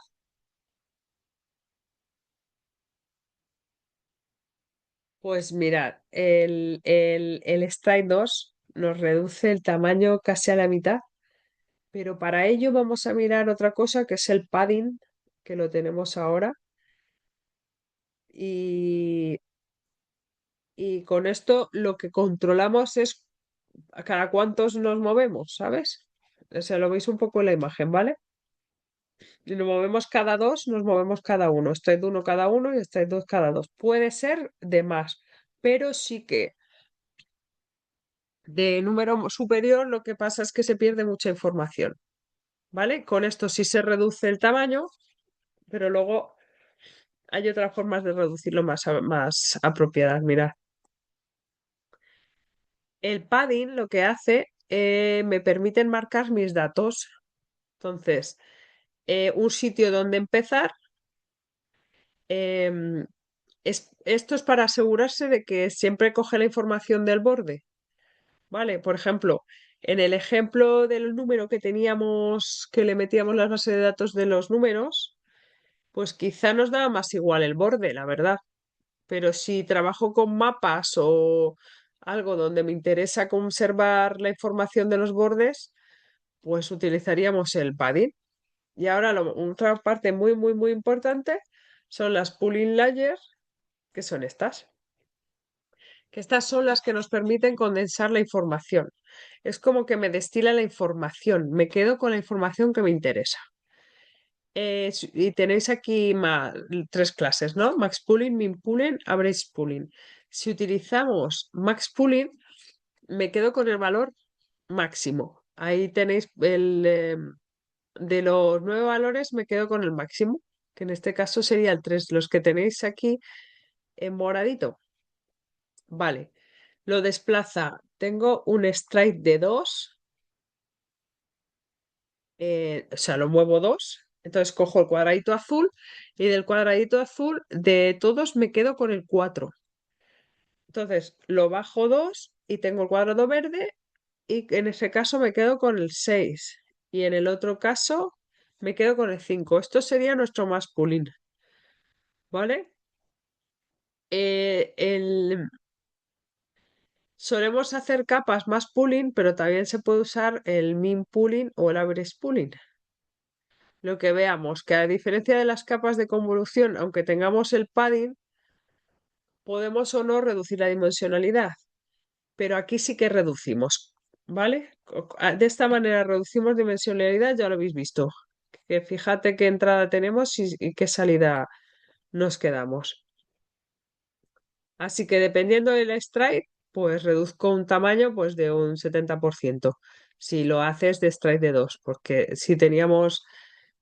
Pues mirad, el Strike 2 nos reduce el tamaño casi a la mitad, pero para ello vamos a mirar otra cosa que es el padding, que lo tenemos ahora, y, y con esto lo que controlamos es a cada cuántos nos movemos, ¿sabes? O sea, lo veis un poco en la imagen, ¿vale? Si nos movemos cada dos, nos movemos cada uno. Strike uno cada uno y strike 2 cada dos. Puede ser de más, pero sí que de número superior lo que pasa es que se pierde mucha información, ¿vale? Con esto sí se reduce el tamaño, pero luego hay otras formas de reducirlo más apropiadas. Mirad, el padding lo que hace me permiten marcar mis datos. Entonces, un sitio donde empezar. em, esto es para asegurarse de que siempre coge la información del borde. ¿Vale? Por ejemplo, en el ejemplo del número que teníamos, que le metíamos la base de datos de los números, pues quizá nos daba más igual el borde, la verdad. Pero si trabajo con mapas o algo donde me interesa conservar la información de los bordes, pues utilizaríamos el padding. Y ahora otra parte muy, muy, muy importante son las pooling layers, que son estas. Que estas son las que nos permiten condensar la información. Es como que me destila la información, me quedo con la información que me interesa. Y tenéis aquí tres clases, ¿no? Max Pooling, Min Pooling, Average Pooling. Si utilizamos Max Pooling, me quedo con el valor máximo. Ahí tenéis de los 9 valores, me quedo con el máximo, que en este caso sería el 3, los que tenéis aquí en moradito. Vale, lo desplaza. Tengo un strike de 2, o sea, lo muevo 2. Entonces cojo el cuadradito azul y del cuadradito azul de todos me quedo con el 4. Entonces lo bajo 2 y tengo el cuadrado verde y en ese caso me quedo con el 6 y en el otro caso me quedo con el 5. Esto sería nuestro más pooling, ¿vale? Solemos hacer capas más pooling, pero también se puede usar el min pooling o el average pooling. Lo que veamos, que a diferencia de las capas de convolución, aunque tengamos el padding, podemos o no reducir la dimensionalidad, pero aquí sí que reducimos, ¿vale? De esta manera reducimos dimensionalidad, ya lo habéis visto. Que fíjate qué entrada tenemos y qué salida nos quedamos. Así que dependiendo del strike, pues reduzco un tamaño pues de un 70%. Si lo haces de strike de 2, porque si teníamos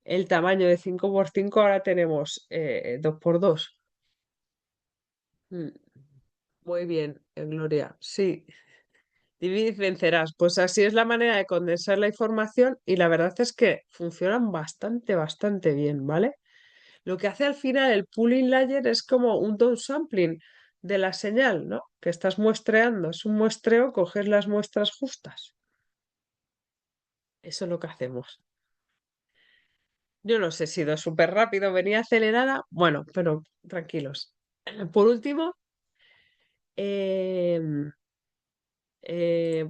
el tamaño de 5x5, ahora tenemos 2x2. Muy bien, Gloria. Sí, divide y vencerás. Pues así es la manera de condensar la información y la verdad es que funcionan bastante, bastante bien, ¿vale? Lo que hace al final el pooling layer es como un downsampling de la señal, ¿no? Que estás muestreando. Es un muestreo, coges las muestras justas. Eso es lo que hacemos. Yo no sé si he ido súper rápido, venía acelerada. Bueno, pero tranquilos. Por último, em,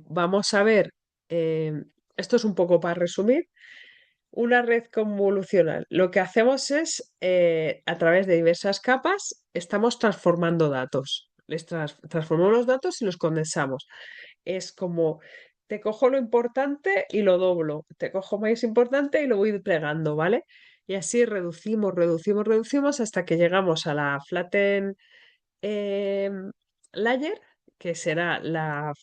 vamos a ver, esto es un poco para resumir, una red convolucional. Lo que hacemos es, a través de diversas capas, estamos transformando datos. Transformamos los datos y los condensamos. Es como, te cojo lo importante y lo doblo, te cojo más importante y lo voy plegando, ¿vale? Y así reducimos, reducimos, reducimos hasta que llegamos a la flatten layer, que será la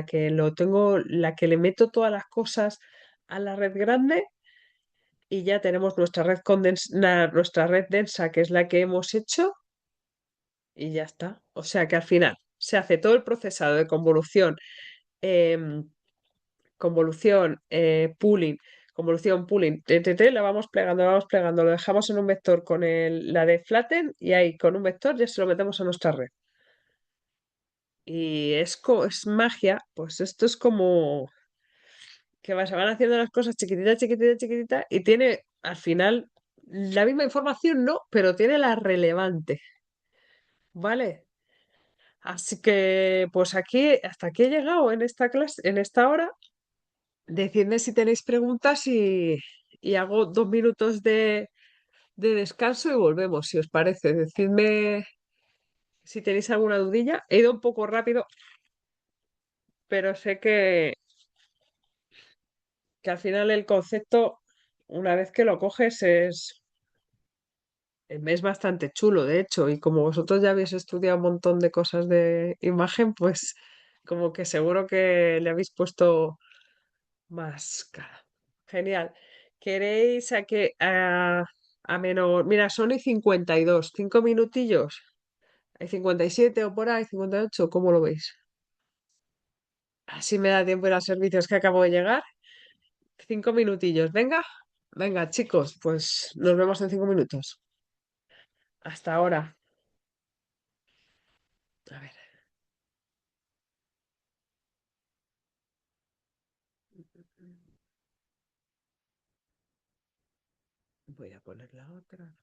que lo tengo, la que le meto todas las cosas a la red grande y ya tenemos nuestra red densa, que es la que hemos hecho, y ya está. O sea que al final se hace todo el procesado de convolución, em, convolución, pooling, la vamos plegando, lo dejamos en un vector con la de flatten y ahí con un vector ya se lo metemos a nuestra red. Y es magia, pues esto es como que se van haciendo las cosas chiquititas, chiquititas, chiquititas, y tiene al final la misma información, no, pero tiene la relevante, ¿vale? Así que, pues aquí, hasta aquí he llegado en esta clase, en esta hora. Decidme si tenéis preguntas y hago 2 minutos de descanso y volvemos, si os parece. Decidme si tenéis alguna dudilla. He ido un poco rápido, pero sé que al final el concepto, una vez que lo coges, es bastante chulo, de hecho, y como vosotros ya habéis estudiado un montón de cosas de imagen, pues como que seguro que le habéis puesto más cara. Genial. ¿Queréis a menos? Mira, son y 52, 5 minutillos. Hay 57 o por ahí, 58, ¿cómo lo veis? Así me da tiempo ir al servicio, es que acabo de llegar. 5 minutillos. Venga, venga, chicos, pues nos vemos en 5 minutos. Hasta ahora. A ver, voy a poner la otra.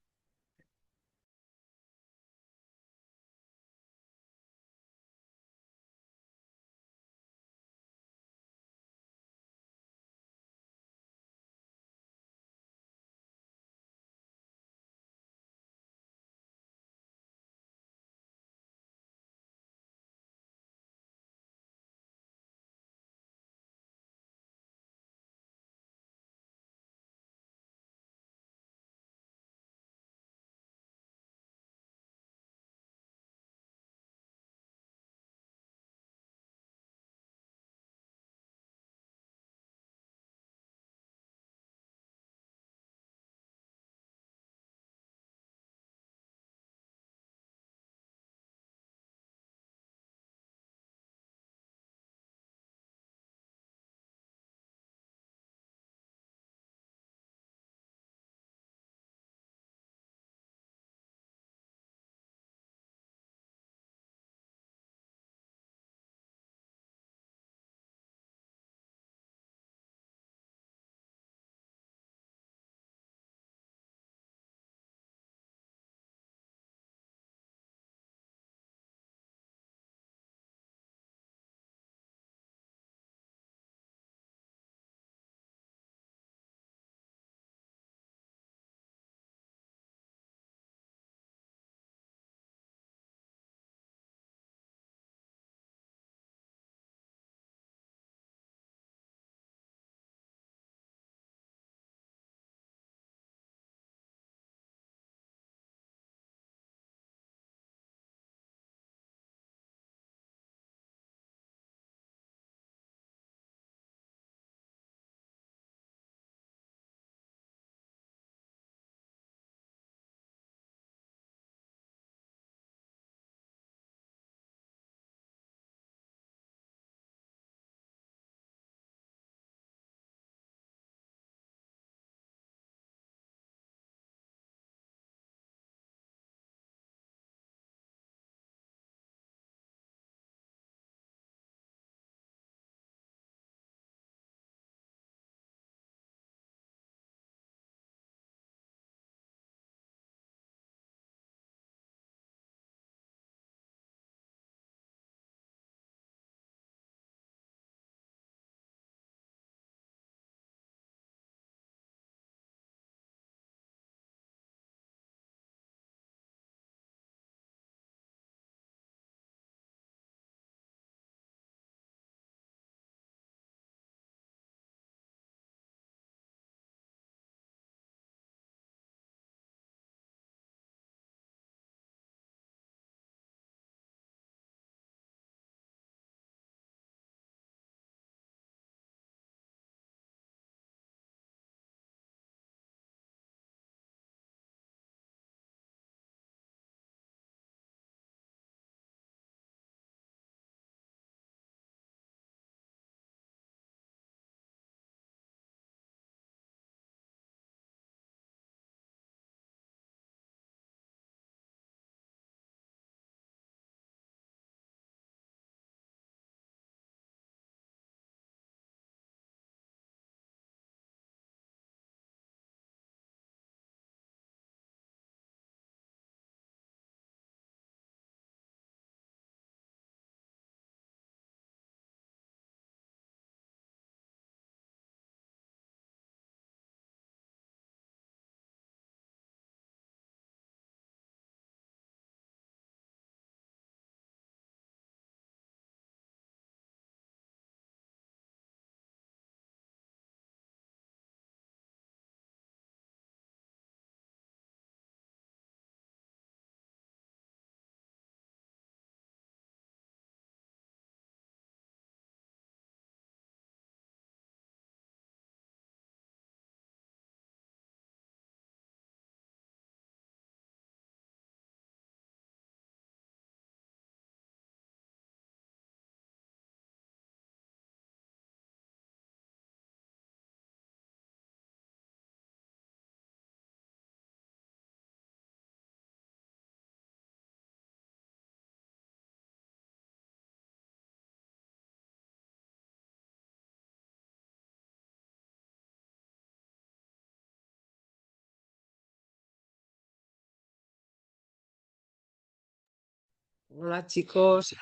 Hola chicos,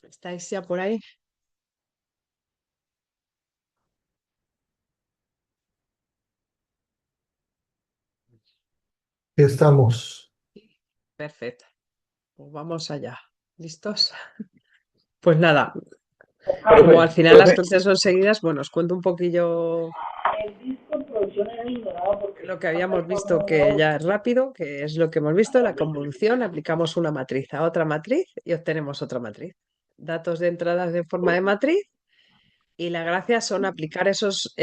¿estáis ya por ahí? Estamos. Perfecto, pues vamos allá. ¿Listos? Pues nada, como al final las Profe, clases son seguidas, bueno, os cuento un poquillo lo que habíamos visto que ya es rápido, que es lo que hemos visto, la convolución, aplicamos una matriz a otra matriz y obtenemos otra matriz. Datos de entradas de forma de matriz y la gracia son aplicar esos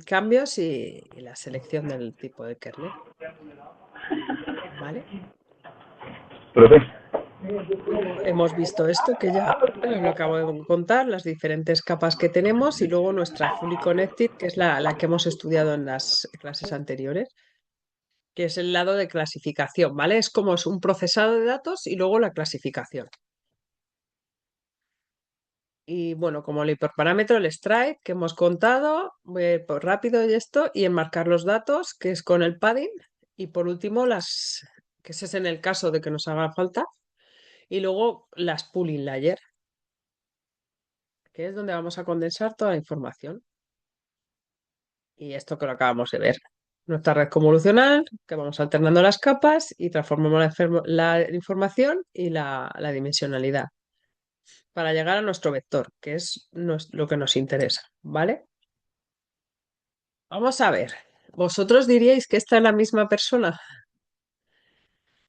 cambios y la selección del tipo de kernel, ¿vale? profe, Luego hemos visto esto que ya lo acabo de contar, las diferentes capas que tenemos y luego nuestra fully connected, que es la que hemos estudiado en las clases anteriores, que es el lado de clasificación, ¿vale? Es como es un procesado de datos y luego la clasificación. Y bueno, como el hiperparámetro, el stride que hemos contado, voy a ir por rápido y esto, y enmarcar los datos, que es con el padding, y por último que ese es en el caso de que nos haga falta, y luego las pooling layer, que es donde vamos a condensar toda la información. Y esto que lo acabamos de ver. Nuestra red convolucional, que vamos alternando las capas y transformamos la información y la dimensionalidad para llegar a nuestro vector, que es lo que nos interesa, ¿vale? Vamos a ver. ¿Vosotros diríais que esta es la misma persona?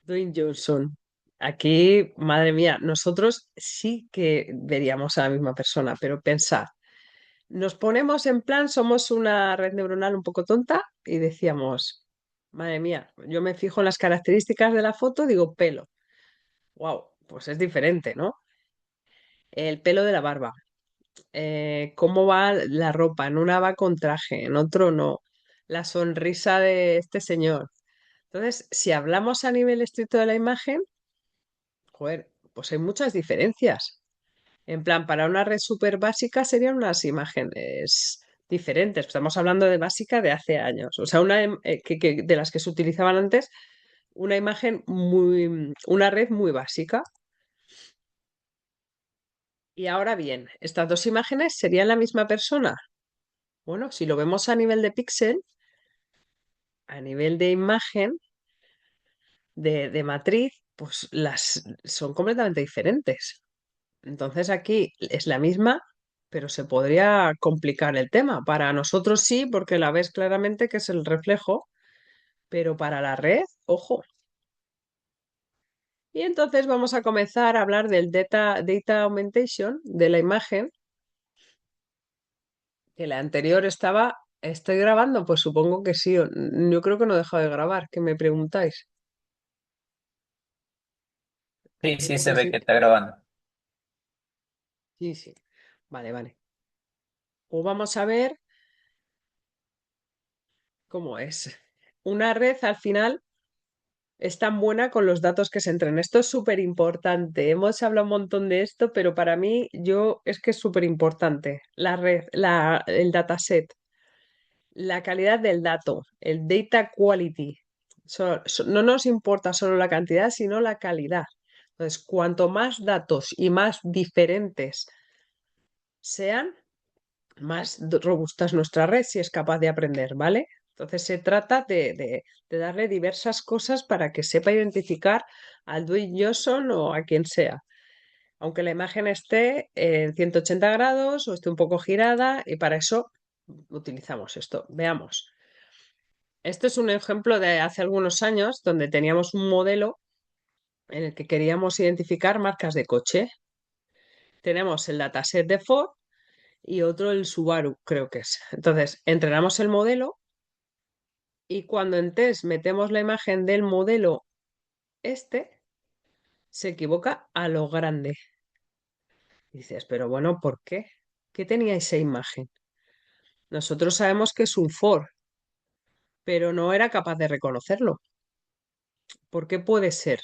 Dwayne Johnson. Aquí, madre mía, nosotros sí que veríamos a la misma persona, pero pensad, nos ponemos en plan, somos una red neuronal un poco tonta y decíamos, madre mía, yo me fijo en las características de la foto, digo pelo. Wow, pues es diferente, ¿no? El pelo de la barba, cómo va la ropa, en una va con traje, en otro no, la sonrisa de este señor. Entonces, si hablamos a nivel estricto de la imagen, joder, pues hay muchas diferencias. En plan, para una red súper básica serían unas imágenes diferentes. Estamos hablando de básica de hace años. O sea, de las que se utilizaban antes, una red muy básica. Y ahora bien, ¿estas dos imágenes serían la misma persona? Bueno, si lo vemos a nivel de píxel, a nivel de imagen, de matriz, pues las son completamente diferentes. Entonces aquí es la misma, pero se podría complicar el tema. Para nosotros sí, porque la ves claramente que es el reflejo, pero para la red, ojo. Y entonces vamos a comenzar a hablar del data augmentation de la imagen, que la anterior ¿estoy grabando? Pues supongo que sí. Yo creo que no he dejado de grabar, ¿qué me preguntáis? Sí, sí Creo se que ve sí. que está grabando. Sí, sí. Vale, vale. Pues vamos a ver cómo es. Una red al final es tan buena con los datos que se entren. Esto es súper importante. Hemos hablado un montón de esto, pero para mí es que es súper importante. La red, el dataset, la calidad del dato, el data quality. No nos importa solo la cantidad, sino la calidad. Entonces, cuanto más datos y más diferentes sean, más robusta es nuestra red si es capaz de aprender, ¿vale? Entonces se trata de darle diversas cosas para que sepa identificar al Dwayne Johnson o a quien sea, aunque la imagen esté en 180 grados o esté un poco girada y para eso utilizamos esto. Veamos. Este es un ejemplo de hace algunos años donde teníamos un modelo en el que queríamos identificar marcas de coche. Tenemos el dataset de Ford y otro el Subaru, creo que es. Entonces, entrenamos el modelo y cuando en test metemos la imagen del modelo este, se equivoca a lo grande. Y dices, pero bueno, ¿por qué? ¿Qué tenía esa imagen? Nosotros sabemos que es un Ford, pero no era capaz de reconocerlo. ¿Por qué puede ser?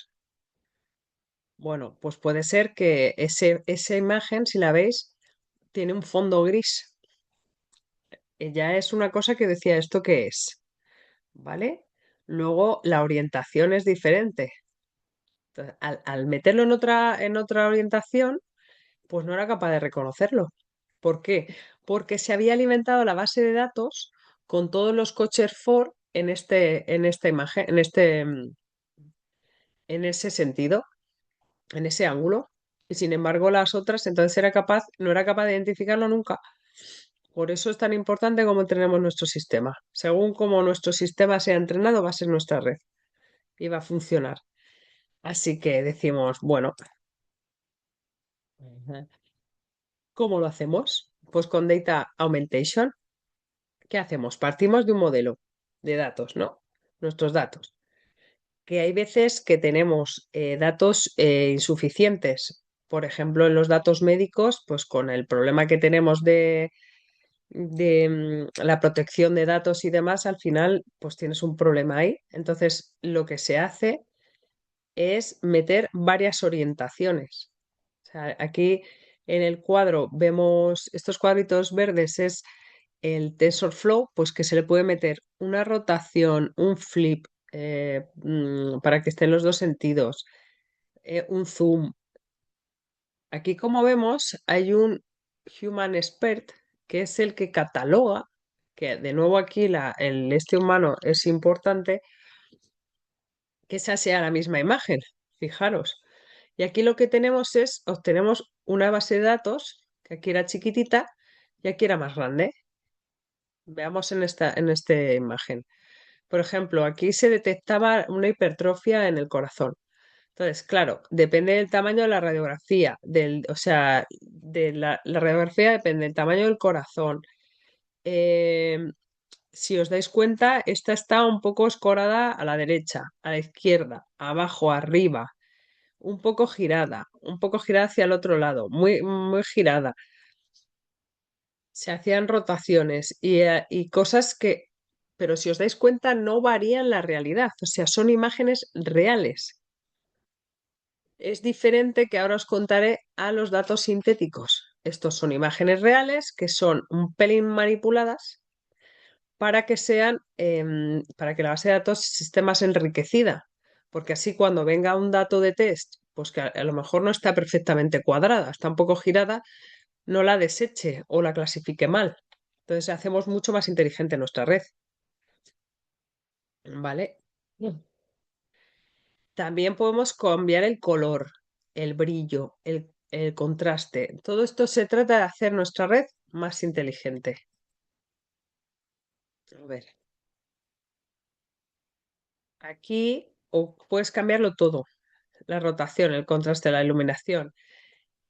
Bueno, pues puede ser que esa imagen, si la veis, tiene un fondo gris. Ya es una cosa que decía, ¿esto qué es? ¿Vale? Luego la orientación es diferente. Entonces, al meterlo en otra orientación, pues no era capaz de reconocerlo. ¿Por qué? Porque se había alimentado la base de datos con todos los coches Ford en esta imagen, en ese sentido, en ese ángulo. Y sin embargo, las otras, entonces no era capaz de identificarlo nunca. Por eso es tan importante cómo entrenemos nuestro sistema. Según cómo nuestro sistema sea entrenado, va a ser nuestra red y va a funcionar. Así que decimos, bueno, ujú, ¿cómo lo hacemos? Pues con Data Augmentation. ¿Qué hacemos? Partimos de un modelo de datos, ¿no? Nuestros datos. Que hay veces que tenemos datos insuficientes. Por ejemplo, en los datos médicos, pues con el problema que tenemos de la protección de datos y demás, al final, pues tienes un problema ahí. Entonces, lo que se hace es meter varias orientaciones. O sea, aquí en el cuadro vemos estos cuadritos verdes, es el TensorFlow, pues que se le puede meter una rotación, un flip, para que estén los dos sentidos, un zoom. Aquí, como vemos, hay un Human Expert, que es el que cataloga, que de nuevo aquí este humano es importante, que esa sea la misma imagen. Fijaros. Y aquí lo que obtenemos una base de datos, que aquí era chiquitita y aquí era más grande. Veamos en esta imagen. Por ejemplo, aquí se detectaba una hipertrofia en el corazón. Entonces, claro, depende del tamaño de la radiografía, o sea, la radiografía depende del tamaño del corazón. Eh, si os dais cuenta, esta está un poco escorada a la derecha, a la izquierda, abajo, arriba, un poco girada hacia el otro lado, muy girada. Se hacían rotaciones y cosas que, pero si os dais cuenta, no varían la realidad, o sea, son imágenes reales. Es diferente que ahora os contaré a los datos sintéticos. Estos son imágenes reales que son un pelín manipuladas para que para que la base de datos esté más enriquecida. Porque así cuando venga un dato de test, pues que a lo mejor no está perfectamente cuadrada, está un poco girada, no la deseche o la clasifique mal. Entonces hacemos mucho más inteligente nuestra red. ¿Vale? Bien. También podemos cambiar el color, el brillo, el contraste. Todo esto se trata de hacer nuestra red más inteligente. A ver, aquí puedes cambiarlo todo. La rotación, el contraste, la iluminación.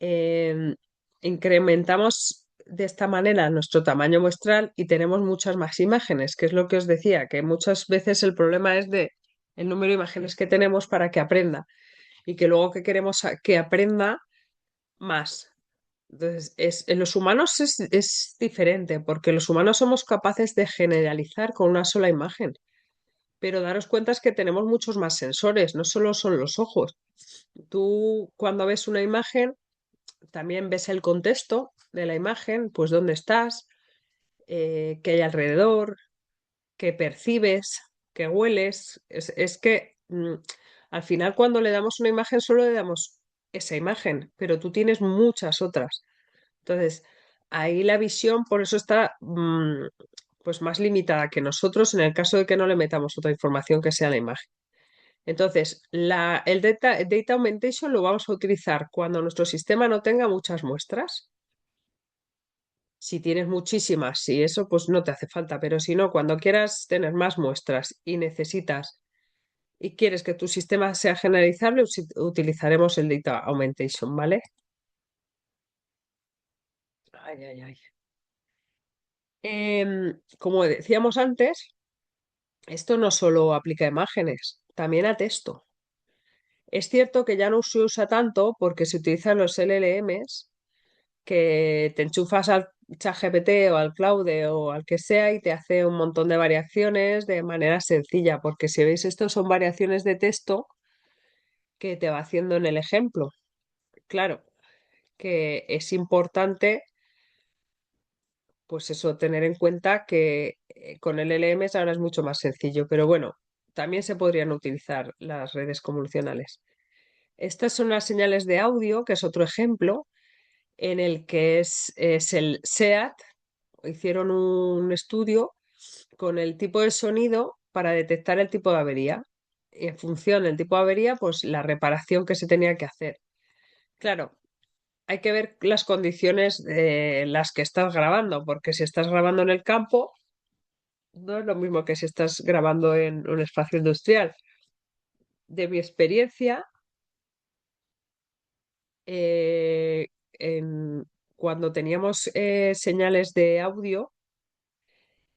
Em, Incrementamos de esta manera nuestro tamaño muestral y tenemos muchas más imágenes, que es lo que os decía, que muchas veces el problema es de el número de imágenes que tenemos para que aprenda y que luego que queremos que aprenda más. Entonces, en los humanos es diferente, porque los humanos somos capaces de generalizar con una sola imagen, pero daros cuenta es que tenemos muchos más sensores, no solo son los ojos. Tú cuando ves una imagen, también ves el contexto de la imagen, pues dónde estás, qué hay alrededor, qué percibes, qué hueles. Es que al final cuando le damos una imagen solo le damos esa imagen, pero tú tienes muchas otras. Entonces, ahí la visión por eso está pues más limitada que nosotros en el caso de que no le metamos otra información que sea la imagen. Entonces, el data augmentation lo vamos a utilizar cuando nuestro sistema no tenga muchas muestras. Si tienes muchísimas y eso, pues no te hace falta, pero si no, cuando quieras tener más muestras y necesitas y quieres que tu sistema sea generalizable, utilizaremos el data augmentation, ¿vale? Ay, ay, ay. Como decíamos antes, esto no solo aplica a imágenes, también a texto. Es cierto que ya no se usa tanto porque se utilizan los LLMs que te enchufas al ChatGPT o al Claude o al que sea y te hace un montón de variaciones de manera sencilla, porque si veis esto son variaciones de texto que te va haciendo en el ejemplo. Claro, que es importante pues eso, tener en cuenta que con el LLMs ahora es mucho más sencillo, pero bueno, también se podrían utilizar las redes convolucionales. Estas son las señales de audio, que es otro ejemplo, en el que es el SEAT, hicieron un estudio con el tipo de sonido para detectar el tipo de avería. Y en función del tipo de avería, pues la reparación que se tenía que hacer. Claro, hay que ver las condiciones en las que estás grabando, porque si estás grabando en el campo, no es lo mismo que si estás grabando en un espacio industrial. De mi experiencia, eh, cuando teníamos señales de audio,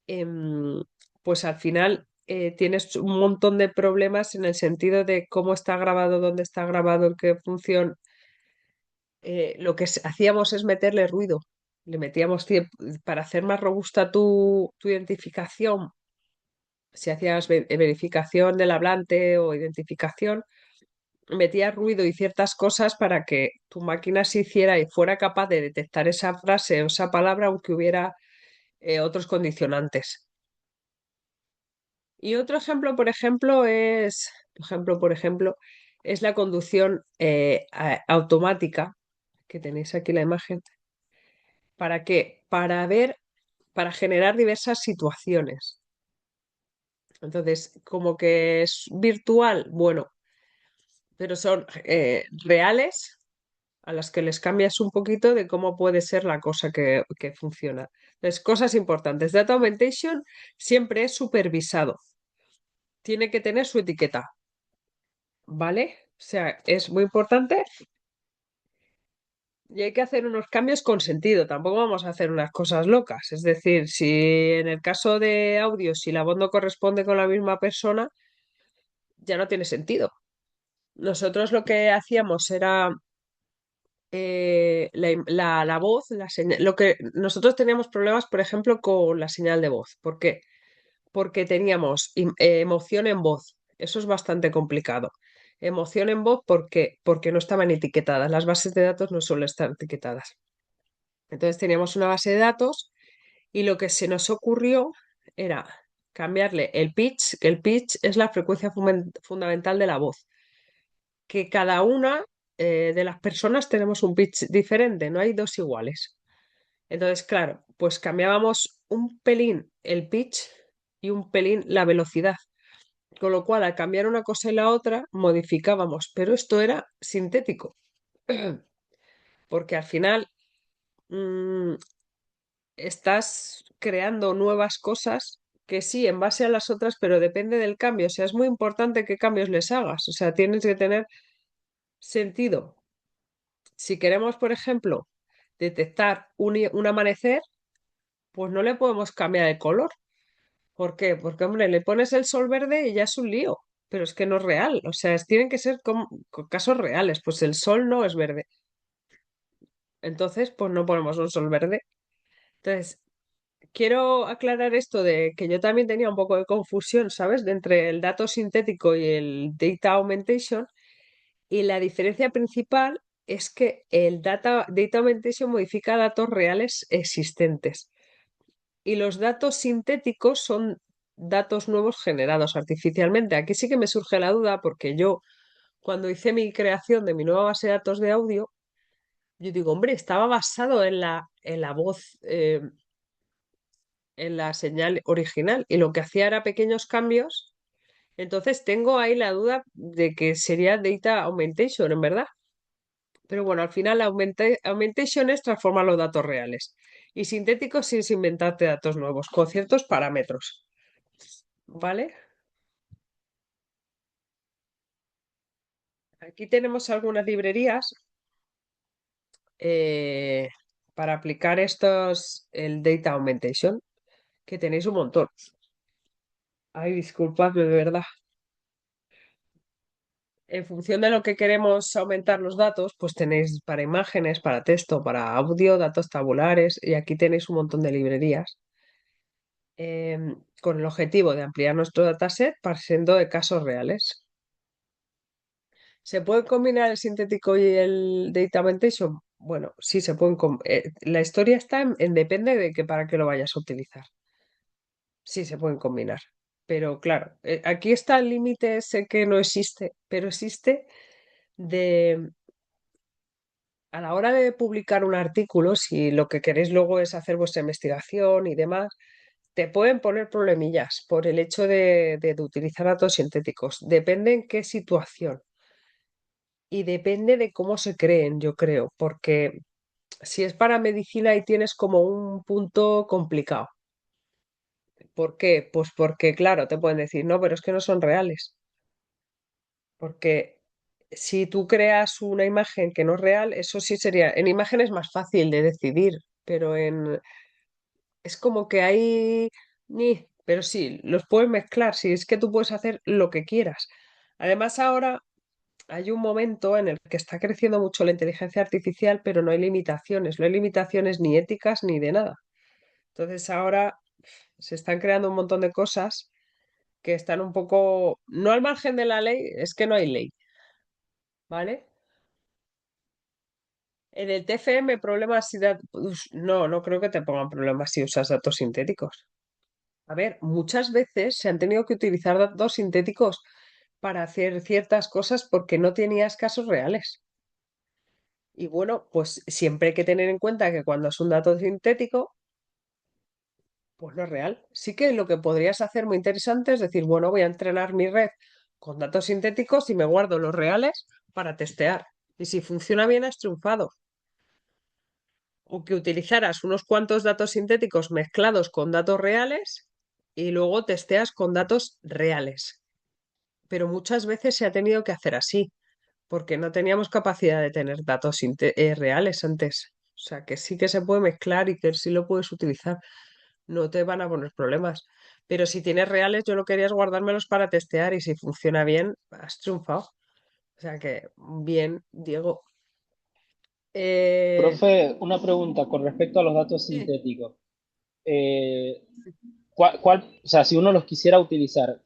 em, pues al final tienes un montón de problemas en el sentido de cómo está grabado, dónde está grabado, en qué función. Lo que hacíamos es meterle ruido. Le metíamos para hacer más robusta tu identificación. Si hacías verificación del hablante o identificación, metías ruido y ciertas cosas para que tu máquina se hiciera y fuera capaz de detectar esa frase o esa palabra, aunque hubiera otros condicionantes. Y otro ejemplo, por ejemplo, es la conducción automática, que tenéis aquí la imagen. ¿Para qué? Para generar diversas situaciones. Entonces, como que es virtual, bueno, pero son reales a las que les cambias un poquito de cómo puede ser la cosa que funciona. Entonces, cosas importantes. Data Augmentation siempre es supervisado. Tiene que tener su etiqueta, ¿vale? O sea, es muy importante y hay que hacer unos cambios con sentido. Tampoco vamos a hacer unas cosas locas. Es decir, si en el caso de audio, si la voz no corresponde con la misma persona, ya no tiene sentido. Nosotros lo que hacíamos era la voz, lo que nosotros teníamos problemas, por ejemplo, con la señal de voz. ¿Por qué? Porque teníamos emoción en voz. Eso es bastante complicado. Emoción en voz, porque no estaban etiquetadas. Las bases de datos no suelen estar etiquetadas. Entonces teníamos una base de datos y lo que se nos ocurrió era cambiarle el pitch, que el pitch es la frecuencia fundamental de la voz, que cada una de las personas tenemos un pitch diferente, no hay dos iguales. Entonces, claro, pues cambiábamos un pelín el pitch y un pelín la velocidad, con lo cual al cambiar una cosa y la otra modificábamos, pero esto era sintético, porque al final mm, estás creando nuevas cosas que sí, en base a las otras, pero depende del cambio. O sea, es muy importante qué cambios les hagas. O sea, tienes que tener sentido. Si queremos, por ejemplo, detectar un amanecer, pues no le podemos cambiar el color. ¿Por qué? Porque, hombre, le pones el sol verde y ya es un lío. Pero es que no es real. O sea, tienen que ser con casos reales. Pues el sol no es verde. Entonces, pues no ponemos un sol verde. Entonces, quiero aclarar esto de que yo también tenía un poco de confusión, ¿sabes? De entre el dato sintético y el data augmentation. Y la diferencia principal es que el data augmentation modifica datos reales existentes. Y los datos sintéticos son datos nuevos generados artificialmente. Aquí sí que me surge la duda porque yo, cuando hice mi creación de mi nueva base de datos de audio, yo digo, hombre, estaba basado en la voz, en la señal original y lo que hacía era pequeños cambios. Entonces tengo ahí la duda de que sería data augmentation, en verdad. Pero bueno, al final la augmentation es transformar los datos reales y sintéticos sin inventarte datos nuevos, con ciertos parámetros. ¿Vale? Aquí tenemos algunas librerías eh, para aplicar el data augmentation, que tenéis un montón. Ay, disculpadme, de verdad. En función de lo que queremos aumentar los datos, pues tenéis para imágenes, para texto, para audio, datos tabulares, y aquí tenéis un montón de librerías con el objetivo de ampliar nuestro dataset partiendo de casos reales. ¿Se puede combinar el sintético y el data augmentation? Bueno, sí se pueden. La historia está depende de que para qué lo vayas a utilizar. Sí se pueden combinar. Pero claro, aquí está el límite ese que no existe, pero existe de a la hora de publicar un artículo, si lo que queréis luego es hacer vuestra investigación y demás, te pueden poner problemillas por el hecho de utilizar datos sintéticos. Depende en qué situación y depende de cómo se creen, yo creo, porque si es para medicina ahí tienes como un punto complicado. ¿Por qué? Pues porque, claro, te pueden decir, no, pero es que no son reales. Porque si tú creas una imagen que no es real, eso sí sería, en imagen es más fácil de decidir, pero es como que hay, pero sí, los puedes mezclar, si es que tú puedes hacer lo que quieras. Además, ahora hay un momento en el que está creciendo mucho la inteligencia artificial, pero no hay limitaciones ni éticas ni de nada. Entonces, ahora se están creando un montón de cosas que están un poco, no al margen de la ley, es que no hay ley, ¿vale? En el TFM, problemas si no, no creo que te pongan problemas si usas datos sintéticos. A ver, muchas veces se han tenido que utilizar datos sintéticos para hacer ciertas cosas porque no tenías casos reales. Y bueno, pues siempre hay que tener en cuenta que cuando es un dato sintético, pues no es real. Sí que lo que podrías hacer muy interesante es decir, bueno, voy a entrenar mi red con datos sintéticos y me guardo los reales para testear. Y si funciona bien, has triunfado. O que utilizaras unos cuantos datos sintéticos mezclados con datos reales y luego testeas con datos reales. Pero muchas veces se ha tenido que hacer así, porque no teníamos capacidad de tener datos reales antes. O sea, que sí que se puede mezclar y que sí lo puedes utilizar. No te van a poner problemas. Pero si tienes reales, yo lo quería es guardármelos para testear y si funciona bien, has triunfado. O sea que, bien, Diego. Eh, Profe, una pregunta con respecto a los datos sí, sintéticos. Eh, o sea, si uno los quisiera utilizar,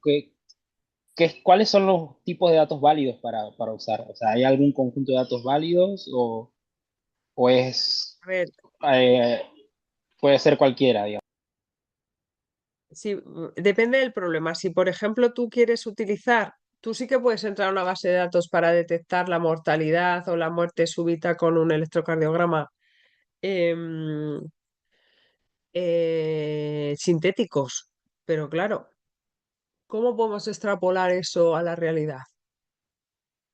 ¿cuáles son los tipos de datos válidos para usar? O sea, ¿hay algún conjunto de datos válidos o a ver, eh, puede ser cualquiera, digamos? sí, depende del problema. Si, por ejemplo, tú quieres utilizar, tú sí que puedes entrar a una base de datos para detectar la mortalidad o la muerte súbita con un electrocardiograma em, sintéticos. Pero claro, ¿cómo podemos extrapolar eso a la realidad?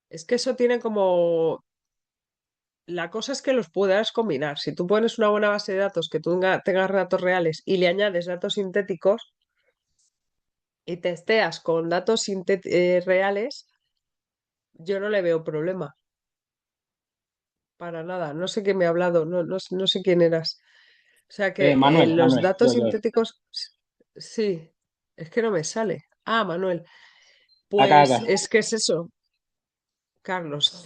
Es que eso tiene como... La cosa es que los puedas combinar. Si tú pones una buena base de datos que tenga datos reales y le añades datos sintéticos y testeas con datos reales, yo no le veo problema. Para nada. No sé qué me ha hablado, no sé quién eras. O sea que los Manuel, datos yo. sintéticos, sí, es que no me sale. Ah, Manuel, Acá. pues es que es eso, Carlos.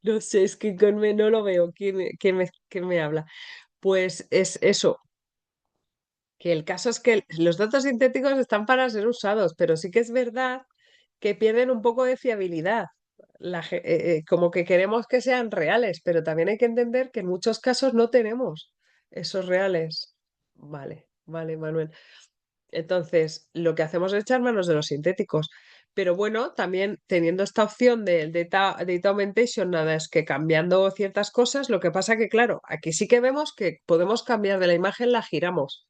No sé, es que no lo veo. ¿Quién me habla? Pues es eso, que el caso es que los datos sintéticos están para ser usados, pero sí que es verdad que pierden un poco de fiabilidad. Como que queremos que sean reales, pero también hay que entender que en muchos casos no tenemos esos reales. Vale, vale, Manuel. Entonces, lo que hacemos es echar manos de los sintéticos. Pero bueno, también teniendo esta opción del data augmentation, nada, es que cambiando ciertas cosas, lo que pasa que, claro, aquí sí que vemos que podemos cambiar de la imagen, la giramos.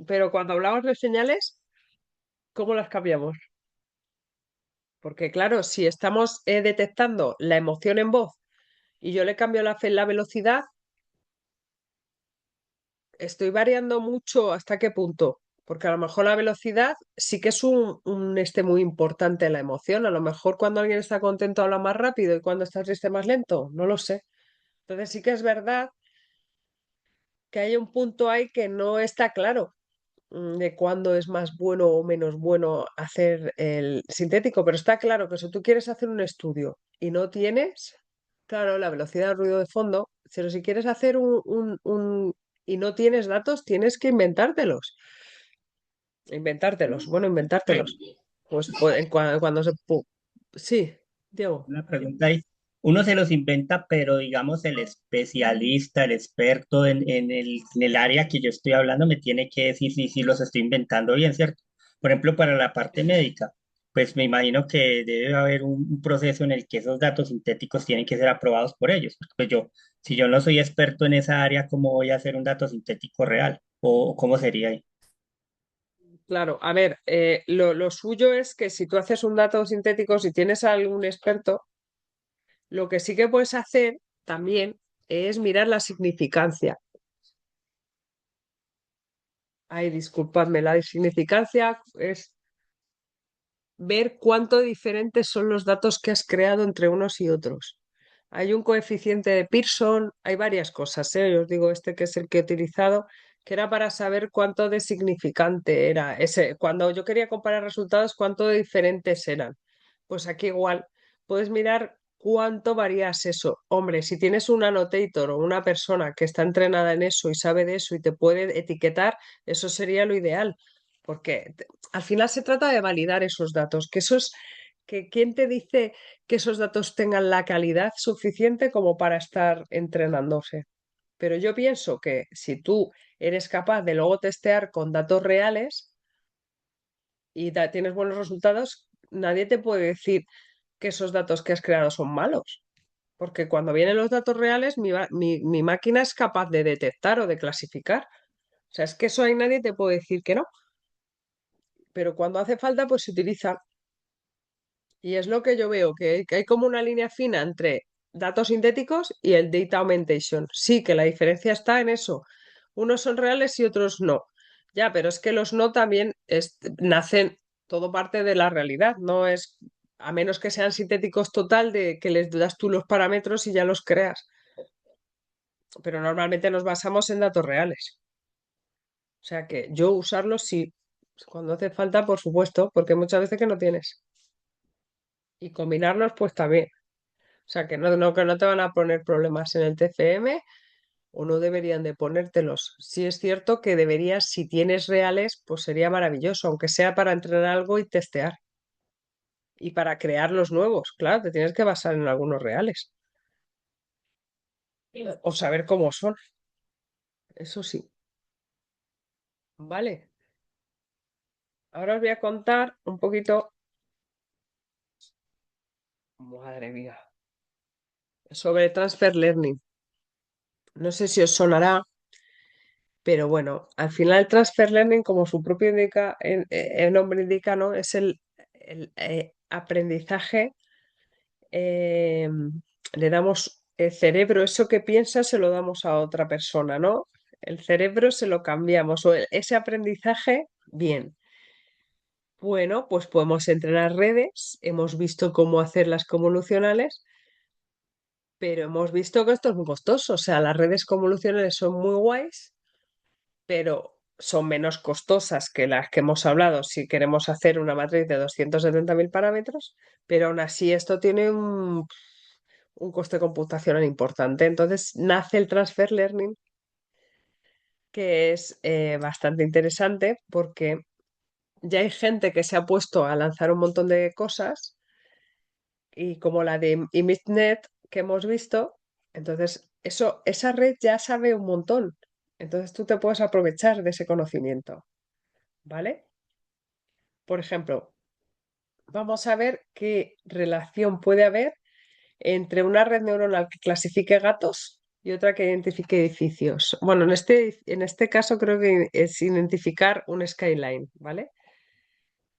Pero cuando hablamos de señales, ¿cómo las cambiamos? Porque claro, si estamos detectando la emoción en voz y yo le cambio la velocidad, estoy variando mucho hasta qué punto. Porque a lo mejor la velocidad sí que es un muy importante en la emoción. A lo mejor cuando alguien está contento habla más rápido y cuando está triste más lento. No lo sé. Entonces sí que es verdad que hay un punto ahí que no está claro de cuándo es más bueno o menos bueno hacer el sintético, pero está claro que si tú quieres hacer un estudio y no tienes, claro, la velocidad del ruido de fondo, pero si quieres hacer y no tienes datos, tienes que inventártelos. Pues, cuando se... Sí, Diego. Una pregunta ahí. uno se los inventa, pero digamos el especialista, el experto en el área que yo estoy hablando me tiene que decir si los estoy inventando bien, ¿cierto? Por ejemplo, para la parte médica, pues me imagino que debe haber un proceso en el que esos datos sintéticos tienen que ser aprobados por ellos. Porque pues yo, si yo no soy experto en esa área, ¿cómo voy a hacer un dato sintético real? ¿O cómo sería ahí? Claro, a ver, lo suyo es que si tú haces un dato sintético, si tienes a algún experto, lo que sí que puedes hacer también es mirar la significancia. Ay, disculpadme, la significancia es ver cuánto diferentes son los datos que has creado entre unos y otros. Hay un coeficiente de Pearson, hay varias cosas, ¿eh? Yo os digo este que es el que he utilizado, que era para saber cuánto de significante era ese. Cuando yo quería comparar resultados, cuánto de diferentes eran. Pues aquí igual, puedes mirar cuánto varías eso. Hombre, si tienes un annotator o una persona que está entrenada en eso y sabe de eso y te puede etiquetar, eso sería lo ideal, porque al final se trata de validar esos datos, que esos, que quién te dice que esos datos tengan la calidad suficiente como para estar entrenándose. Pero yo pienso que si tú eres capaz de luego testear con datos reales y tienes buenos resultados, nadie te puede decir que esos datos que has creado son malos. Porque cuando vienen los datos reales, mi máquina es capaz de detectar o de clasificar. O sea, es que eso ahí nadie te puede decir que no. Pero cuando hace falta, pues se utiliza. Y es lo que yo veo, que hay como una línea fina entre datos sintéticos y el data augmentation. Sí, que la diferencia está en eso. Unos son reales y otros no. Ya, pero es que los no también nacen todo parte de la realidad, no es, a menos que sean sintéticos total, de que les das tú los parámetros y ya los creas. Pero normalmente nos basamos en datos reales. O sea que yo usarlos sí, cuando hace falta, por supuesto, porque muchas veces que no tienes. Y combinarlos, pues también. O sea, que no te van a poner problemas en el TFM o no deberían de ponértelos. Sí es cierto que deberías, si tienes reales, pues sería maravilloso, aunque sea para entrenar algo y testear. Y para crear los nuevos, claro, te tienes que basar en algunos reales. O saber cómo son, eso sí. Vale. Ahora os voy a contar un poquito, madre mía, sobre transfer learning. No sé si os sonará, pero bueno, al final el transfer learning, como su propio indica, el nombre indica, ¿no? Es el aprendizaje. eh, Le damos el cerebro, eso que piensa, se lo damos a otra persona, ¿no? El cerebro se lo cambiamos, o ese aprendizaje, bien. Bueno, pues podemos entrenar redes, hemos visto cómo hacerlas convolucionales, pero hemos visto que esto es muy costoso. O sea, las redes convolucionales son muy guays, pero son menos costosas que las que hemos hablado si queremos hacer una matriz de 270.000 parámetros, pero aún así esto tiene un coste computacional importante. Entonces nace el transfer learning, que es bastante interesante porque ya hay gente que se ha puesto a lanzar un montón de cosas y como la de ImageNet que hemos visto, entonces esa red ya sabe un montón. Entonces tú te puedes aprovechar de ese conocimiento, ¿vale? Por ejemplo, vamos a ver qué relación puede haber entre una red neuronal que clasifique gatos y otra que identifique edificios. Bueno, en este caso creo que es identificar un skyline, ¿vale?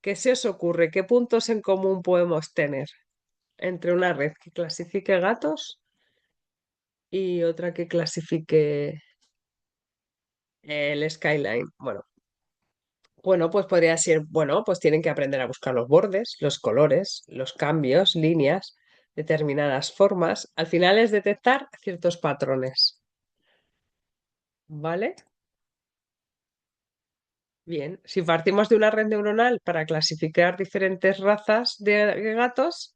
¿Qué se os ocurre? ¿Qué puntos en común podemos tener entre una red que clasifique gatos y otra que clasifique el skyline? Bueno, pues podría ser, bueno, pues tienen que aprender a buscar los bordes, los colores, los cambios, líneas, determinadas formas. Al final es detectar ciertos patrones, ¿vale? Bien, si partimos de una red neuronal para clasificar diferentes razas de gatos,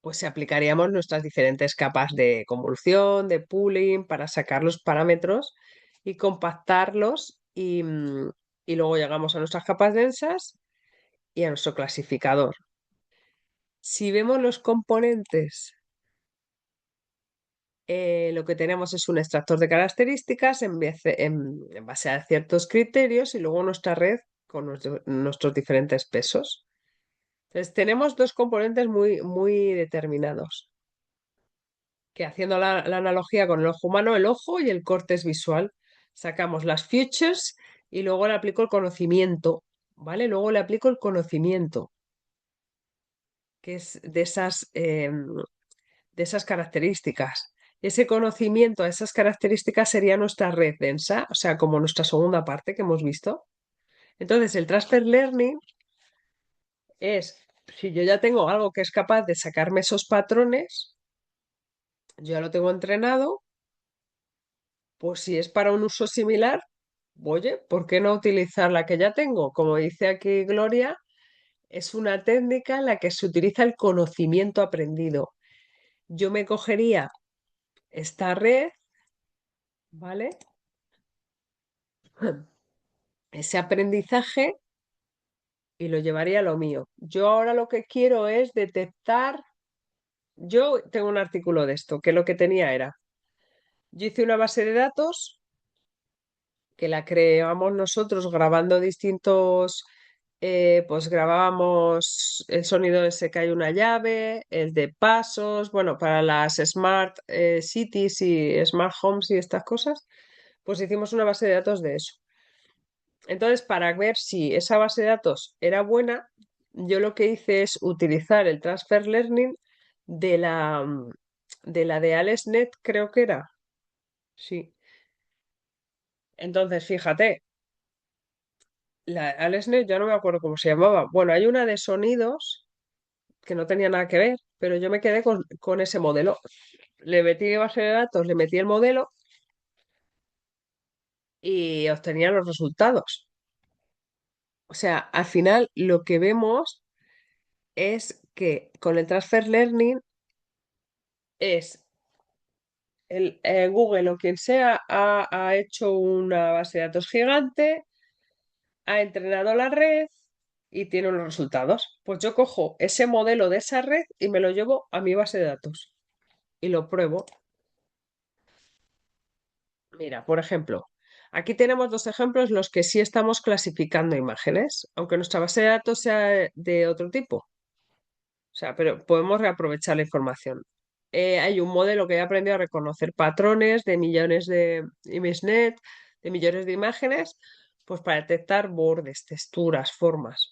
pues aplicaríamos nuestras diferentes capas de convolución, de pooling, para sacar los parámetros y compactarlos y luego llegamos a nuestras capas densas y a nuestro clasificador. Si vemos los componentes, lo que tenemos es un extractor de características en base a ciertos criterios y luego nuestra red con nuestros diferentes pesos. Entonces, tenemos dos componentes muy determinados, que haciendo la analogía con el ojo humano, el ojo y el córtex visual, sacamos las features y luego le aplico el conocimiento, ¿vale? Luego le aplico el conocimiento, que es de esas características. Ese conocimiento a esas características sería nuestra red densa, o sea, como nuestra segunda parte que hemos visto. Entonces, el transfer learning es, si yo ya tengo algo que es capaz de sacarme esos patrones, yo ya lo tengo entrenado, pues si es para un uso similar, oye, ¿por qué no utilizar la que ya tengo? Como dice aquí Gloria, es una técnica en la que se utiliza el conocimiento aprendido. Yo me cogería esta red, ¿vale? Ese aprendizaje y lo llevaría a lo mío. Yo ahora lo que quiero es detectar, yo tengo un artículo de esto, que lo que tenía era, yo hice una base de datos que la creamos nosotros grabando distintos, pues grabábamos el sonido de se cae una llave, el de pasos, bueno, para las smart cities y smart homes y estas cosas, pues hicimos una base de datos de eso. Entonces, para ver si esa base de datos era buena, yo lo que hice es utilizar el transfer learning de de AlexNet, creo que era. Sí. Entonces, fíjate, la AlexNet, yo no me acuerdo cómo se llamaba. Bueno, hay una de sonidos que no tenía nada que ver, pero yo me quedé con ese modelo. Le metí base de datos, le metí el modelo y obtenía los resultados. O sea, al final lo que vemos es que con el transfer learning es Google o quien sea ha hecho una base de datos gigante, ha entrenado la red y tiene unos resultados. Pues yo cojo ese modelo de esa red y me lo llevo a mi base de datos y lo pruebo. Mira, por ejemplo, aquí tenemos dos ejemplos los que sí estamos clasificando imágenes, aunque nuestra base de datos sea de otro tipo. O sea, pero podemos reaprovechar la información. Hay un modelo que ha aprendido a reconocer patrones de millones de ImageNet, de millones de imágenes, pues para detectar bordes, texturas, formas.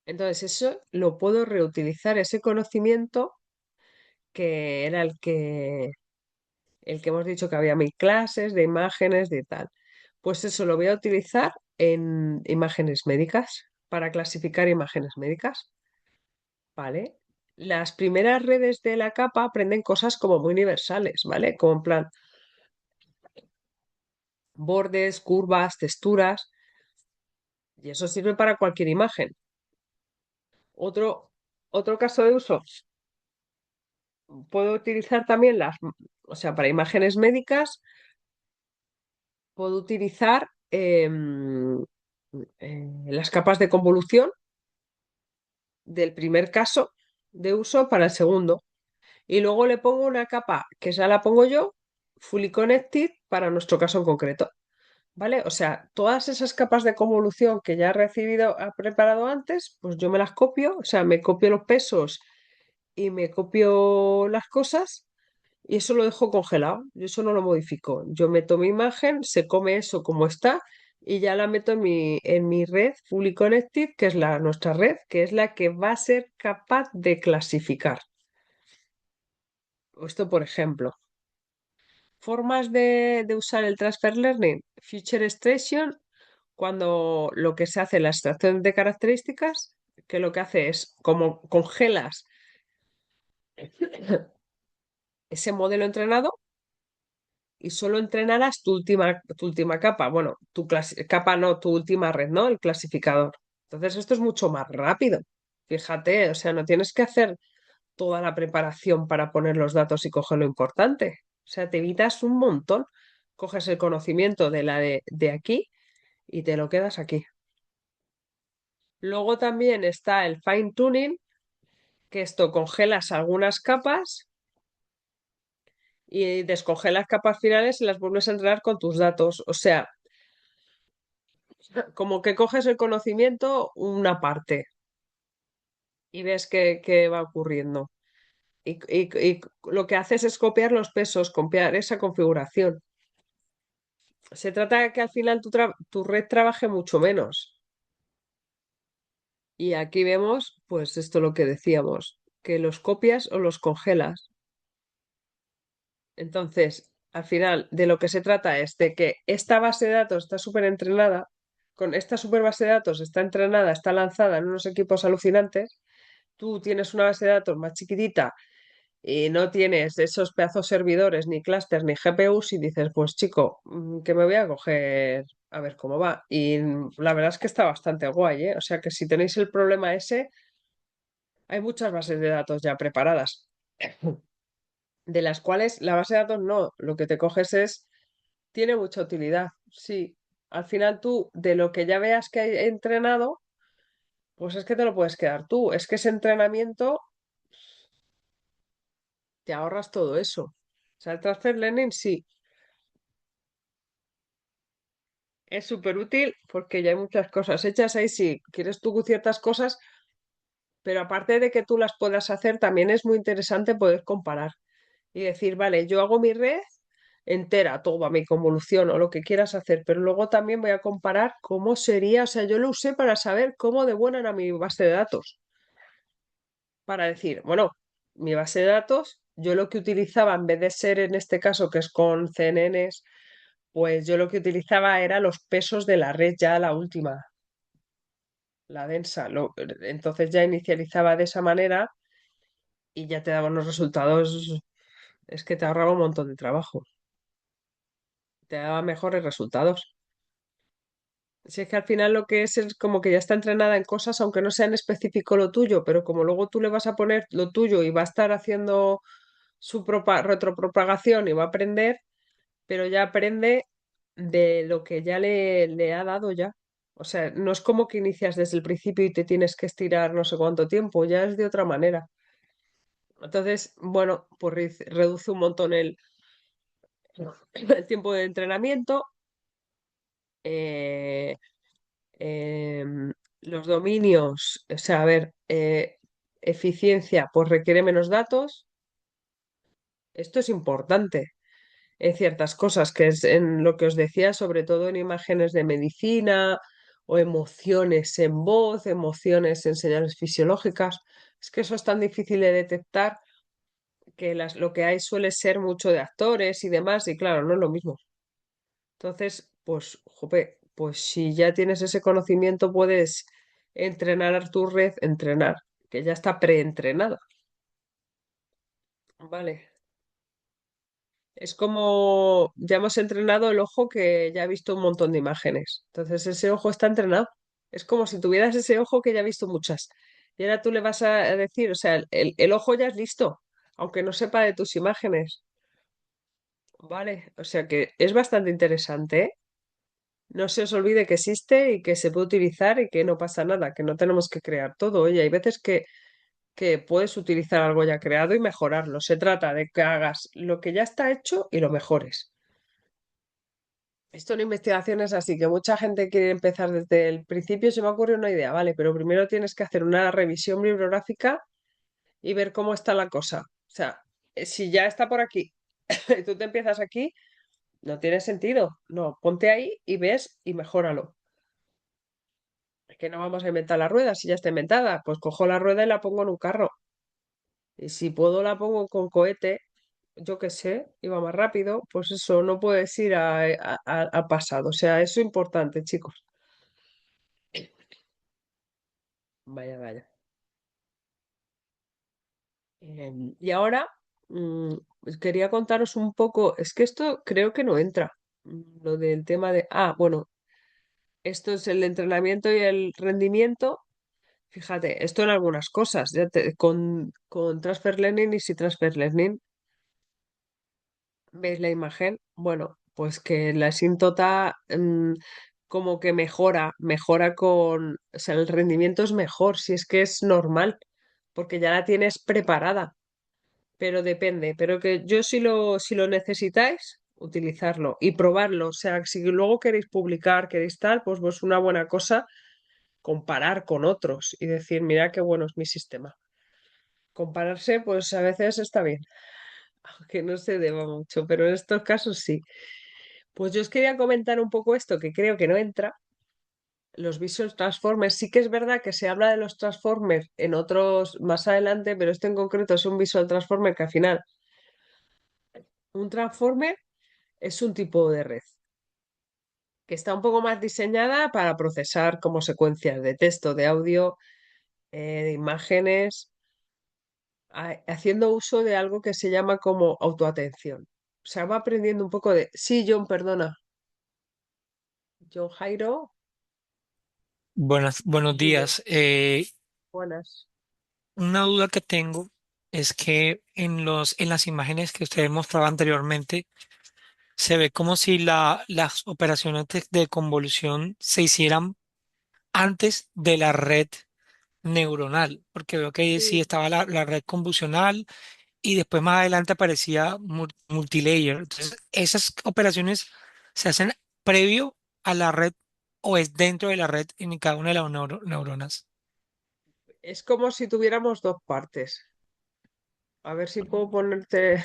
Entonces, eso lo puedo reutilizar, ese conocimiento que era el que hemos dicho que había mil clases de imágenes, de tal. Pues eso lo voy a utilizar en imágenes médicas, para clasificar imágenes médicas. ¿Vale? Las primeras redes de la capa aprenden cosas como muy universales, ¿vale? Como en plan bordes, curvas, texturas, y eso sirve para cualquier imagen. Otro caso de uso, puedo utilizar también o sea, para imágenes médicas, puedo utilizar las capas de convolución del primer caso de uso para el segundo. Y luego le pongo una capa que ya la pongo yo, fully connected, para nuestro caso en concreto. ¿Vale? O sea, todas esas capas de convolución que ya he recibido, ha preparado antes, pues yo me las copio, o sea, me copio los pesos y me copio las cosas y eso lo dejo congelado, yo eso no lo modifico. Yo meto mi imagen, se come eso como está y ya la meto en mi red fully connected, que es nuestra red, que es la que va a ser capaz de clasificar. Esto, por ejemplo. Formas de usar el transfer learning, feature extraction, cuando lo que se hace la extracción de características, que lo que hace es como congelas ese modelo entrenado y solo entrenarás tu última capa, bueno, capa no, tu última red, ¿no? El clasificador. Entonces esto es mucho más rápido. Fíjate, o sea, no tienes que hacer toda la preparación para poner los datos y coger lo importante. O sea, te evitas un montón. Coges el conocimiento de la de aquí y te lo quedas aquí. Luego también está el fine tuning, que esto congelas algunas capas y descongelas capas finales y las vuelves a entrenar con tus datos. O sea, como que coges el conocimiento una parte y ves qué va ocurriendo. Y lo que haces es copiar los pesos, copiar esa configuración. Se trata de que al final tu red trabaje mucho menos. Y aquí vemos, pues esto lo que decíamos, que los copias o los congelas. Entonces, al final, de lo que se trata es de que esta base de datos está súper entrenada, con esta super base de datos está entrenada, está lanzada en unos equipos alucinantes. Tú tienes una base de datos más chiquitita y no tienes esos pedazos servidores, ni clústeres, ni GPUs, y dices, pues chico, que me voy a coger a ver cómo va. Y la verdad es que está bastante guay, ¿eh? O sea que si tenéis el problema ese, hay muchas bases de datos ya preparadas, de las cuales la base de datos no, lo que te coges tiene mucha utilidad, sí. Al final tú, de lo que ya veas que hay entrenado, pues es que te lo puedes quedar tú. Es que ese entrenamiento te ahorras todo eso. O sea, el transfer learning sí, es súper útil porque ya hay muchas cosas hechas ahí. Si quieres tú ciertas cosas, pero aparte de que tú las puedas hacer, también es muy interesante poder comparar y decir, vale, yo hago mi red entera, toda mi convolución o lo que quieras hacer, pero luego también voy a comparar cómo sería, o sea, yo lo usé para saber cómo de buena era mi base de datos, para decir, bueno, mi base de datos, yo lo que utilizaba en vez de ser en este caso que es con CNNs, pues yo lo que utilizaba era los pesos de la red ya la última, la densa. Entonces ya inicializaba de esa manera y ya te daba unos resultados, es que te ahorraba un montón de trabajo, te daba mejores resultados. Si es que al final lo que es como que ya está entrenada en cosas, aunque no sea en específico lo tuyo, pero como luego tú le vas a poner lo tuyo y va a estar haciendo su retropropagación y va a aprender, pero ya aprende de lo que ya le ha dado ya. O sea, no es como que inicias desde el principio y te tienes que estirar no sé cuánto tiempo, ya es de otra manera. Entonces, bueno, pues reduce un montón el tiempo de entrenamiento. eh, los dominios, o sea, a ver, eficiencia, pues requiere menos datos. Esto es importante en ciertas cosas, que es en lo que os decía, sobre todo en imágenes de medicina o emociones en voz, emociones en señales fisiológicas. Es que eso es tan difícil de detectar que lo que hay suele ser mucho de actores y demás, y claro, no es lo mismo. Entonces, pues, jope, pues si ya tienes ese conocimiento, puedes entrenar a tu red, entrenar, que ya está preentrenada. Vale. Es como ya hemos entrenado el ojo que ya ha visto un montón de imágenes. Entonces ese ojo está entrenado. Es como si tuvieras ese ojo que ya ha visto muchas. Y ahora tú le vas a decir, o sea, el ojo ya es listo, aunque no sepa de tus imágenes. Vale, o sea que es bastante interesante, ¿eh? No se os olvide que existe y que se puede utilizar y que no pasa nada, que no tenemos que crear todo. Oye, hay veces que puedes utilizar algo ya creado y mejorarlo. Se trata de que hagas lo que ya está hecho y lo mejores. Esto en investigación es así, que mucha gente quiere empezar desde el principio. Se me ocurre una idea, vale, pero primero tienes que hacer una revisión bibliográfica y ver cómo está la cosa. O sea, si ya está por aquí y tú te empiezas aquí, no tiene sentido. No, ponte ahí y ves y mejóralo. Es que no vamos a inventar la rueda, si ya está inventada, pues cojo la rueda y la pongo en un carro. Y si puedo la pongo con cohete, yo qué sé, iba más rápido, pues eso, no puedes ir a pasado. O sea, eso es importante, chicos. Vaya, vaya. Y ahora pues quería contaros un poco, es que esto creo que no entra, lo del tema de, bueno, esto es el entrenamiento y el rendimiento. Fíjate, esto en algunas cosas, con Transfer Learning y si Transfer Learning, ¿veis la imagen? Bueno, pues que la asíntota como que mejora o sea, el rendimiento es mejor, si es que es normal, porque ya la tienes preparada, pero depende, pero que yo si lo necesitáis, utilizarlo y probarlo. O sea, si luego queréis publicar, queréis tal, pues una buena cosa comparar con otros y decir, mira qué bueno es mi sistema. Compararse, pues a veces está bien, aunque no se deba mucho, pero en estos casos sí. Pues yo os quería comentar un poco esto, que creo que no entra, los Visual Transformers. Sí que es verdad que se habla de los Transformers en otros más adelante, pero este en concreto es un Visual Transformer que al final, un Transformer es un tipo de red que está un poco más diseñada para procesar como secuencias de texto, de audio, de imágenes, haciendo uso de algo que se llama como autoatención. O sea, va aprendiendo un poco de... Sí, John, perdona. John Jairo, Buenos dime, días. buenas. Una duda que tengo es que en las imágenes que ustedes mostraba anteriormente se ve como si las operaciones de convolución se hicieran antes de la red neuronal, porque veo que sí Sí, estaba la red convolucional y después más adelante aparecía multilayer. Entonces, ¿esas operaciones se hacen previo a la red o es dentro de la red en cada una de las neuronas? es como si tuviéramos dos partes. A ver si puedo ponerte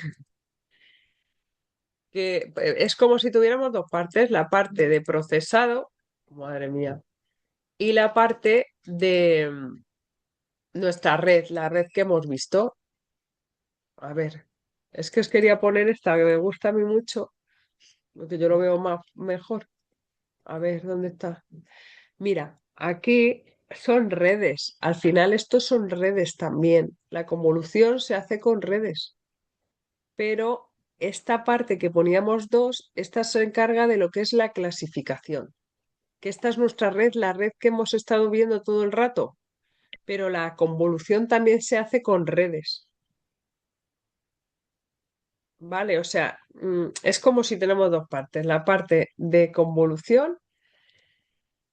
que es como si tuviéramos dos partes, la parte de procesado, madre mía, y la parte de nuestra red, la red que hemos visto. A ver, es que os quería poner esta que me gusta a mí mucho, porque yo lo veo más mejor. A ver, ¿dónde está? Mira, aquí son redes. Al final estos son redes también. La convolución se hace con redes, pero esta parte que poníamos dos, esta se encarga de lo que es la clasificación, que esta es nuestra red, la red que hemos estado viendo todo el rato, pero la convolución también se hace con redes, ¿vale? O sea, es como si tenemos dos partes, la parte de convolución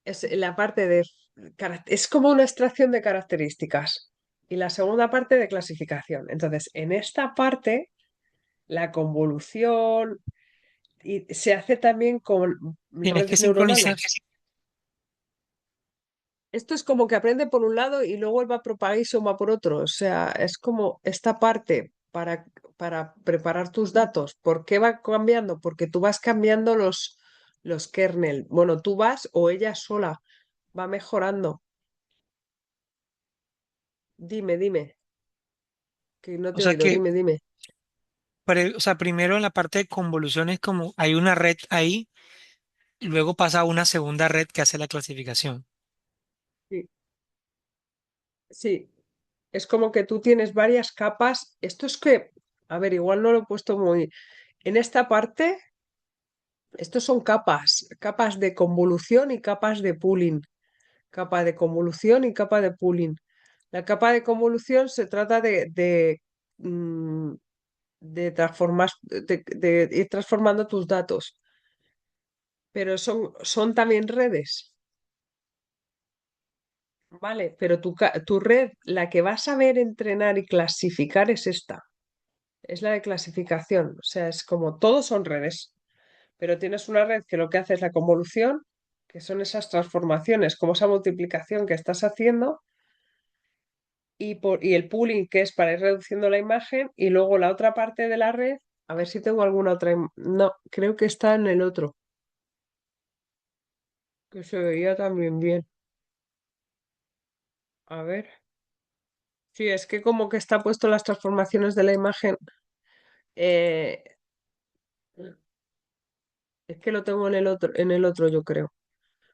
es la parte de... Es como una extracción de características y la segunda parte de clasificación. Entonces, en esta parte, la convolución se hace también con Tienes que redes sincronizar. neuronales. Esto es como que aprende por un lado y luego el va propagation va por otro. O sea, es como esta parte para preparar tus datos. ¿Por qué va cambiando? Porque tú vas cambiando los kernel. Bueno, tú vas o ella sola va mejorando. Dime, dime, que no O te he sea oído. que, Dime, dime. o sea, primero en la parte de convoluciones como hay una red ahí, y luego pasa a una segunda red que hace la clasificación. Sí, sí. Es como que tú tienes varias capas. Esto es que, a ver, igual no lo he puesto muy... En esta parte, estos son capas, capas de convolución y capas de pooling. Capa de convolución y capa de pooling. La capa de convolución se trata mm, de transformar, de ir transformando tus datos, pero son también redes, ¿vale? Pero tu red, la que vas a ver, entrenar y clasificar es esta, es la de clasificación. O sea, es como todos son redes, pero tienes una red que lo que hace es la convolución, que son esas transformaciones, como esa multiplicación que estás haciendo y el pooling, que es para ir reduciendo la imagen, y luego la otra parte de la red, a ver si tengo alguna otra. No, creo que está en el otro, que se veía también bien. A ver. Sí, es que como que está puesto las transformaciones de la imagen. eh, es que lo tengo en el otro, yo creo.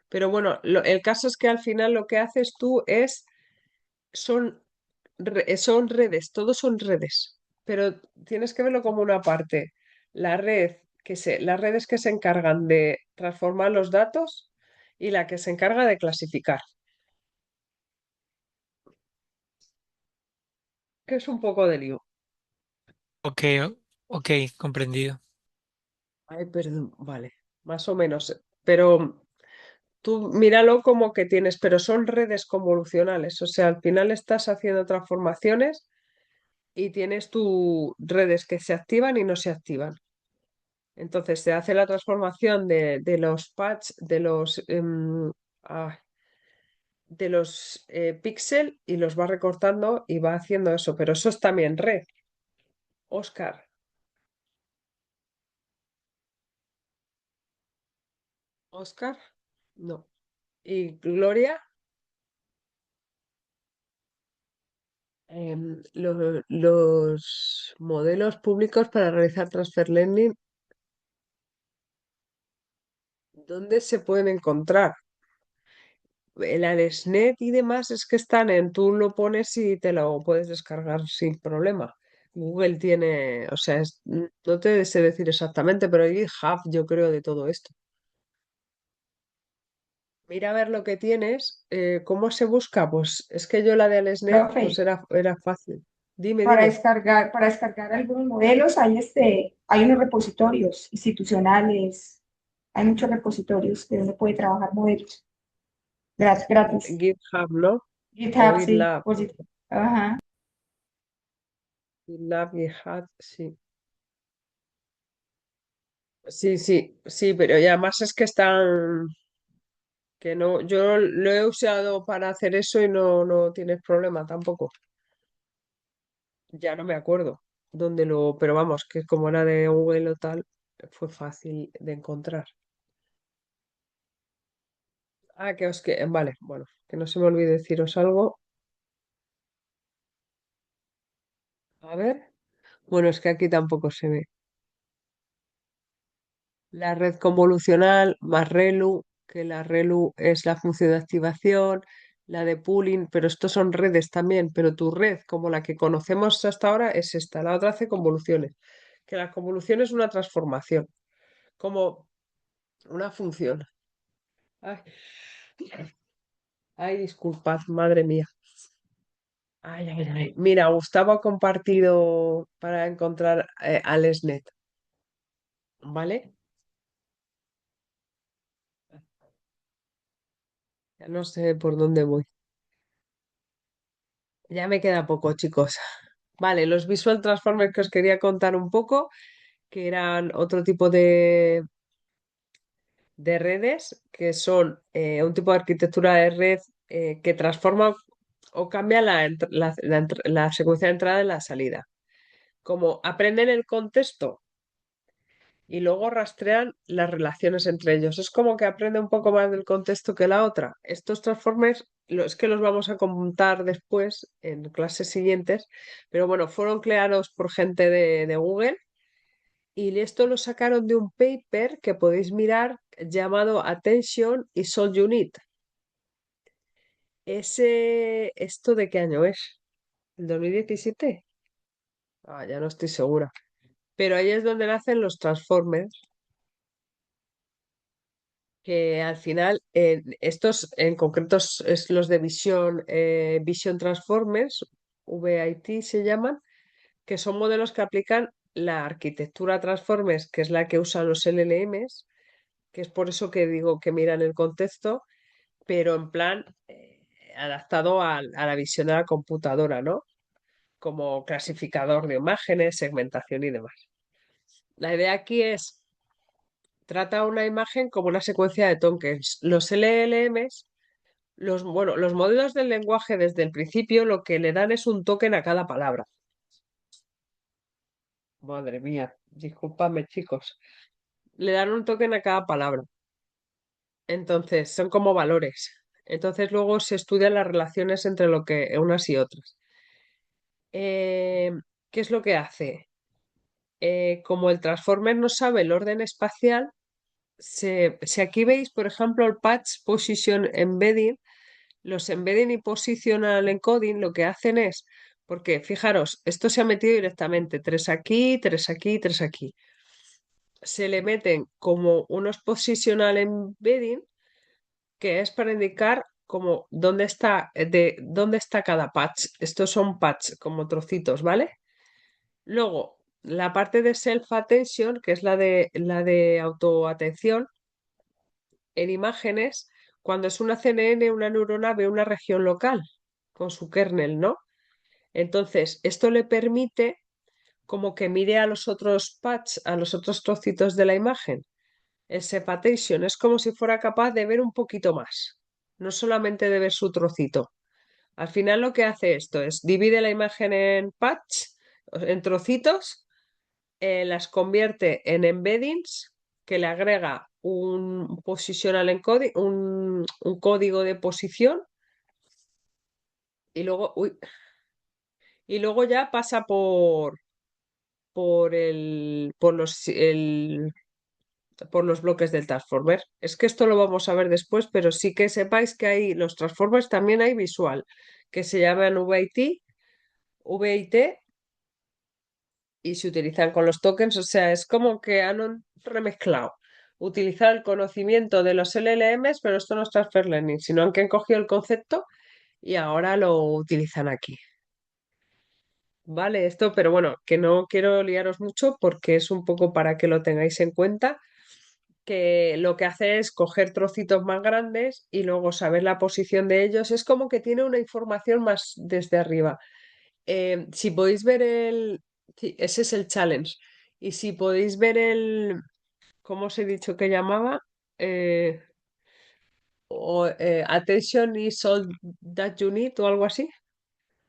Pero bueno, el caso es que al final lo que haces tú es, son, son redes, todos son redes, pero tienes que verlo como una parte. Las redes que se encargan de transformar los datos y la que se encarga de clasificar, que es un poco de lío. Ok, ok, comprendido. Ay, perdón, vale, más o menos. Pero tú míralo como que tienes, pero son redes convolucionales, o sea, al final estás haciendo transformaciones y tienes tus redes que se activan y no se activan. Entonces se hace la transformación de los patch, ah, de los píxel y los va recortando y va haciendo eso, pero eso es también red, Oscar. Oscar, no. Y Gloria, los modelos públicos para realizar transfer learning, ¿dónde se pueden encontrar? El AresNet y demás es que están tú lo pones y te lo puedes descargar sin problema. Google tiene, o sea, no te sé decir exactamente, pero hay GitHub, yo creo, de todo esto. Mira a ver lo que tienes. ¿Cómo se busca? Pues es que yo la de AresNet, pues Profe, era fácil. Dime, dime. para descargar algunos modelos hay unos repositorios institucionales, hay muchos repositorios de donde puede trabajar modelos gratis. GitHub, ¿no? O GitHub, sí, GitLab. Ajá. GitLab, GitHub, sí. Sí, sí, sí, pero ya más es que están, que no, yo lo he usado para hacer eso y no tienes problema tampoco. Ya no me acuerdo pero vamos, que como era de Google o tal, fue fácil de encontrar. Ah, vale, bueno, que no se me olvide deciros algo. A ver, bueno, es que aquí tampoco se ve. La red convolucional más ReLU, que la ReLU es la función de activación, la de pooling, pero estos son redes también, pero tu red, como la que conocemos hasta ahora, es esta. La otra hace convoluciones, que la convolución es una transformación, como una función. Ay, ay, disculpad, madre mía. Ay, ay, ay. Mira, Gustavo ha compartido para encontrar al SNET, ¿vale? Ya no sé por dónde voy. Ya me queda poco, chicos. Vale, los Visual Transformers que os quería contar un poco, que eran otro tipo de redes, que son un tipo de arquitectura de red que transforma o cambia la secuencia de entrada y la salida. Como aprenden el contexto y luego rastrean las relaciones entre ellos. Es como que aprende un poco más del contexto que la otra. Estos transformers, es que los vamos a contar después en clases siguientes, pero bueno, fueron creados por gente de Google y esto lo sacaron de un paper que podéis mirar llamado Attention is All You Need. ¿Esto de qué año es? ¿El 2017? Ah, ya no estoy segura. Pero ahí es donde nacen los Transformers, que al final, estos en concreto es los de Vision Transformers, VIT se llaman, que son modelos que aplican la arquitectura Transformers, que es la que usan los LLMs, que es por eso que digo que miran el contexto, pero en plan adaptado a la visión de la computadora, ¿no? Como clasificador de imágenes, segmentación y demás. La idea aquí es, trata una imagen como una secuencia de tokens. Los LLMs, bueno, los modelos del lenguaje desde el principio lo que le dan es un token a cada palabra. Madre mía, discúlpame, chicos. Le dan un token a cada palabra. Entonces, son como valores. Entonces, luego se estudian las relaciones entre unas y otras. Eh, ¿Qué es lo que hace? Como el Transformer no sabe el orden espacial, si aquí veis, por ejemplo, el Patch Position Embedding, los Embedding y Positional Encoding lo que hacen es, porque fijaros, esto se ha metido directamente, tres aquí, tres aquí, tres aquí. Se le meten como unos Positional Embedding, que es para indicar como dónde está cada patch. Estos son patch, como trocitos, ¿vale? Luego, la parte de self-attention, que es la de autoatención, en imágenes, cuando es una CNN, una neurona ve una región local con su kernel, ¿no? Entonces, esto le permite como que mire a los otros patch, a los otros trocitos de la imagen. El separation es como si fuera capaz de ver un poquito más, no solamente de ver su trocito. Al final lo que hace esto es divide la imagen en patch, en trocitos, las convierte en embeddings, que le agrega un positional encoding, un código de posición, y luego, y luego ya pasa por los bloques del transformer. Es que esto lo vamos a ver después, pero sí que sepáis que hay los transformers, también hay visual, que se llaman VIT y se utilizan con los tokens, o sea, es como que han remezclado. Utilizar el conocimiento de los LLMs, pero esto no es transfer learning, sino que han cogido el concepto y ahora lo utilizan aquí. Vale, esto, pero bueno, que no quiero liaros mucho porque es un poco para que lo tengáis en cuenta, que lo que hace es coger trocitos más grandes y luego saber la posición de ellos. Es como que tiene una información más desde arriba. Si podéis ver sí, ese es el challenge. Y si podéis ver ¿cómo os he dicho que llamaba? Eh, Attention is all that you need o algo así.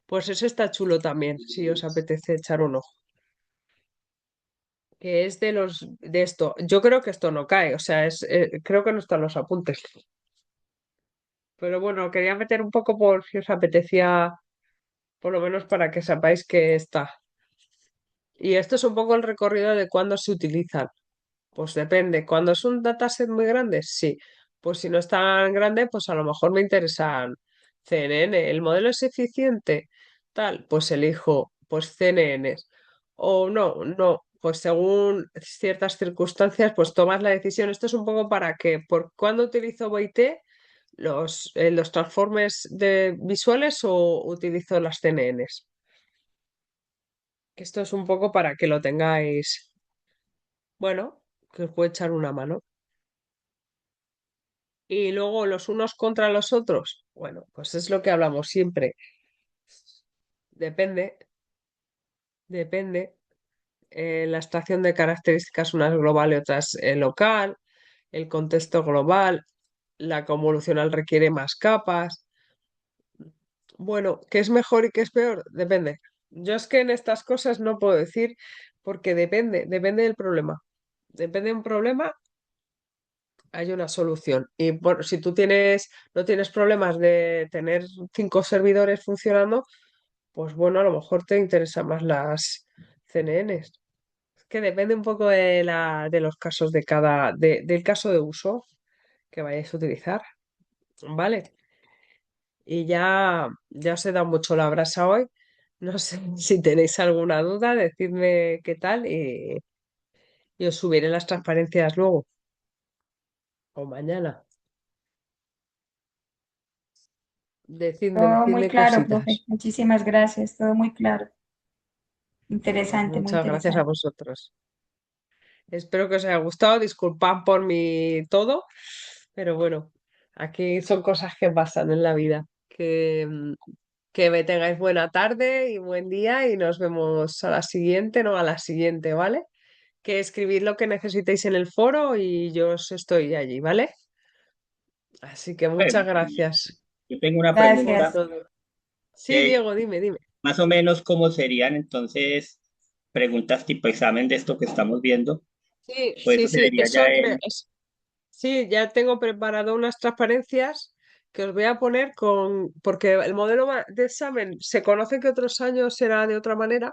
Pues eso está chulo también, si os apetece echar un ojo. Que es de esto. Yo creo que esto no cae, o sea, creo que no están los apuntes. Pero bueno, quería meter un poco por si os apetecía, por lo menos para que sepáis que está. Y esto es un poco el recorrido de cuándo se utilizan. Pues depende. Cuando es un dataset muy grande, sí. Pues si no es tan grande, pues a lo mejor me interesan CNN. ¿El modelo es eficiente? Tal, pues elijo pues CNNs. O no, no. Pues según ciertas circunstancias, pues tomas la decisión. Esto es un poco para que, por cuándo utilizo VoIT, los transformers visuales o utilizo las CNNs. Esto es un poco para que lo tengáis, bueno, que os puede echar una mano. Y luego los unos contra los otros, bueno, pues es lo que hablamos siempre. Depende, depende. La extracción de características, unas global y otras local, el contexto global, la convolucional requiere más capas. Bueno, ¿qué es mejor y qué es peor? Depende. Yo es que en estas cosas no puedo decir porque depende del problema. Depende de un problema, hay una solución. Y si tú no tienes problemas de tener 5 servidores funcionando, pues bueno, a lo mejor te interesan más las CNNs. Es que depende un poco de los casos del caso de uso que vayáis a utilizar. ¿Vale? Y ya os he dado mucho la brasa hoy. No sé si tenéis alguna duda, decidme qué tal y os subiré las transparencias luego o mañana. Todo muy Decidme claro, cositas. profe. Muchísimas gracias. Todo muy claro. Pues Interesante, muy muchas gracias a interesante. vosotros. Espero que os haya gustado. Disculpad por mi todo, pero bueno, aquí son cosas que pasan en la vida. Que me tengáis buena tarde y buen día y nos vemos a la siguiente, no a la siguiente, ¿vale? Que escribid lo que necesitéis en el foro y yo os estoy allí, ¿vale? Así que muchas Bueno, gracias yo tengo una por Gracias. pregunta. todo. Sí, eh, Diego, dime. Más o menos cómo serían entonces preguntas tipo examen de esto que estamos viendo. Sí, Pues sí, eso se sí, vería ya en... sí, ya tengo preparado unas transparencias que os voy a poner porque el modelo de examen se conoce que otros años era de otra manera,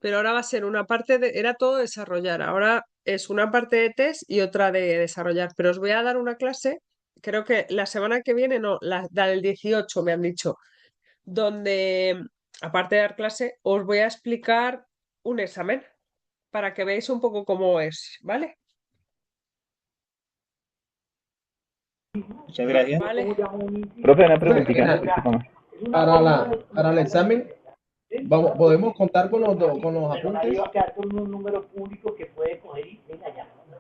pero ahora va a ser una parte era todo desarrollar, ahora es una parte de test y otra de desarrollar, pero os voy a dar una clase, creo que la semana que viene, no, la del 18 me han dicho, donde, aparte de dar clase, os voy a explicar un examen para que veáis un poco cómo es, ¿vale? Muchas gracias. ¿Vale? Profe, una Profe, preguntita, discúlpame. para el examen, podemos contar con los apuntes.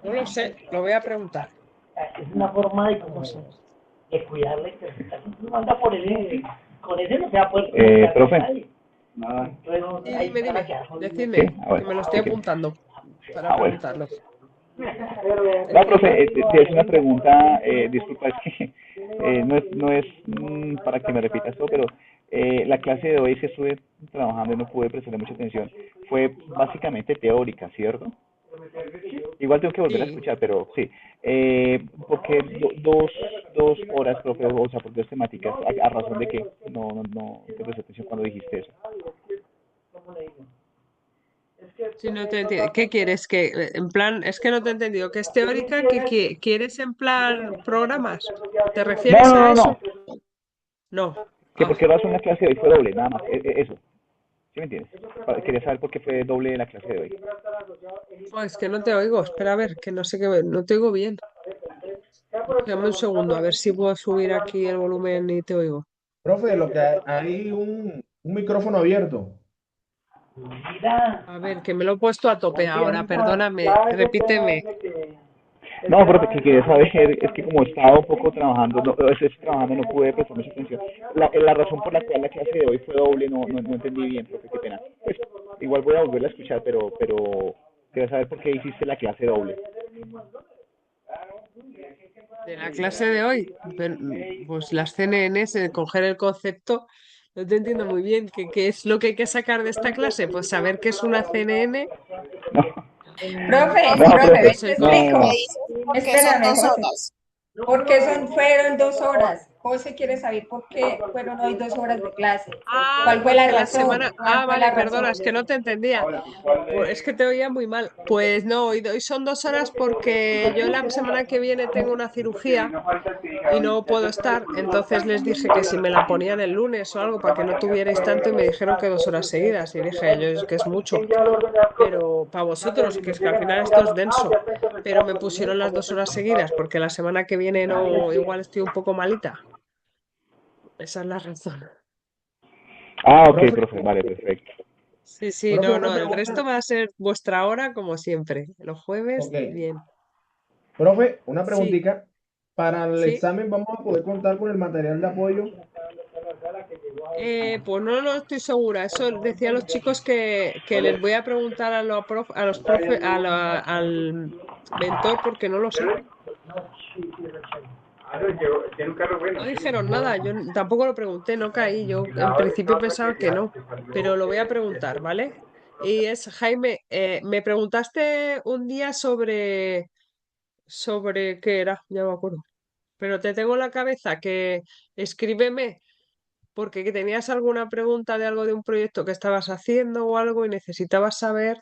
No lo sé, lo voy a preguntar. Vamos a ver. de cuidar la interpretación. Uno anda por el con ese no se va a poder comunicar con profe. nadie. Entonces, Sí, ahí dime, van a dime, quedar jodidos. Sí, decidme, ah, que bueno, me lo estoy ok. apuntando para Ah, bueno. preguntarlo. No, profe, te es una pregunta, disculpa, es que no es para que me repitas todo, pero la clase de hoy que estuve trabajando y no pude prestarle mucha atención, fue básicamente teórica, ¿cierto? Igual tengo que volver a Sí, escuchar, pero sí. Porque dos horas, profe, o sea, por dos temáticas, a razón de que no te presté atención cuando dijiste eso. sí, no te entiendo. ¿Qué quieres? En plan, es que no te he entendido. ¿Que es teórica? ¿Quieres en plan programas? ¿Te No, refieres no, a no, eso? no, No. que Ah, porque razón la clase de hoy fue doble, nada más, eso. ¿Sí me entiendes? Quería saber por qué fue doble la clase de hoy. es que no te oigo. Espera, a ver, que no sé qué, no te oigo bien. Dame un segundo, a ver si puedo subir aquí el volumen y te oigo. Profe, lo que hay un micrófono abierto. Mira, A ver, que me lo he puesto a tope oye, ahora, amiga, perdóname, ya ese tema repíteme. es de que No, profe, que quería saber, es que como estaba un poco trabajando, estoy trabajando, no pude prestar mucha atención. La razón por la cual la clase de hoy fue doble, no entendí bien, profe, qué pena. Pues, igual voy a volverla a escuchar, pero quería saber por qué hiciste la clase doble. De la clase de hoy, pues las CNNs, coger el concepto, no te entiendo muy bien. ¿Qué es lo que hay que sacar de esta clase? Pues saber qué es una CNN, No, Profe, ven, pues profe, te el no, no, explico. no. Espérame, José. Porque fueron 2 horas. José quiere saber por qué fueron hoy 2 horas de clase. Ah, ¿Cuál fue la porque la razón? semana. ¿Cuál Ah, fue la vale, perdona, razón? es que no te entendía. Es que te oía muy mal. Pues no, hoy son 2 horas porque yo la semana que viene tengo una cirugía y no puedo estar. Entonces les dije que si me la ponían el lunes o algo para que no tuvierais tanto y me dijeron que 2 horas seguidas. Y dije yo, es que es mucho. Pero para vosotros, que es que al final esto es denso. Pero me pusieron las 2 horas seguidas porque la semana que viene no, igual estoy un poco malita. Esa es la razón. Ah, ok, Profe, profe, vale, perfecto. Sí, sí, profe, no, una no, el resto pregunta. va a ser vuestra hora como siempre. Los jueves, Ok. bien. Profe, una Sí, preguntita. Para el sí. examen vamos a poder contar con el material de apoyo. Pues no, no estoy segura. Eso decían los chicos que les voy a preguntar a los profe, al mentor porque no lo sé. No dijeron nada, yo tampoco lo pregunté, no caí. Yo en principio pensaba que no, pero lo voy a preguntar, ¿vale? Y es, Jaime, me preguntaste un día sobre qué era, ya me acuerdo. Pero te tengo en la cabeza que escríbeme porque que tenías alguna pregunta de algo de un proyecto que estabas haciendo o algo y necesitabas saber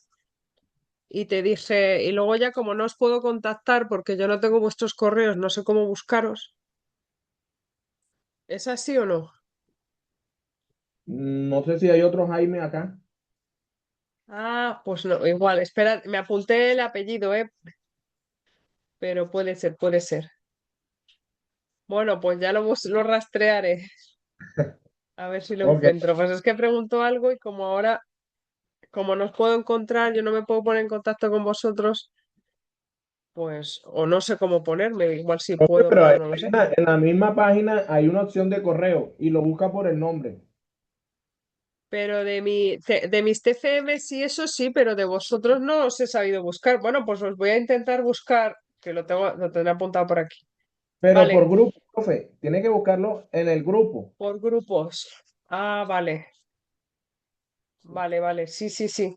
y te dije, y luego ya como no os puedo contactar porque yo no tengo vuestros correos, no sé cómo buscaros. ¿Es así o no? No sé si hay otro Jaime acá. Ah, pues no, igual, espera, me apunté el apellido, pero puede ser, puede ser. Bueno, pues ya lo rastrearé, a ver si lo Ok, encuentro. Pues es que pregunto algo y como ahora, como no os puedo encontrar, yo no me puedo poner en contacto con vosotros, pues, o no sé cómo ponerme, igual sí profe, puedo, pero pero no lo sé. en la misma página hay una opción de correo y lo busca por el nombre. Pero de mis TCMs y eso sí, pero de vosotros no os he sabido buscar. Bueno, pues os voy a intentar buscar, que lo tendré apuntado por aquí. Pero por Vale, grupo, profe, tiene que buscarlo en el grupo. por grupos. Ah, vale, vale, vale. Sí, sí, sí.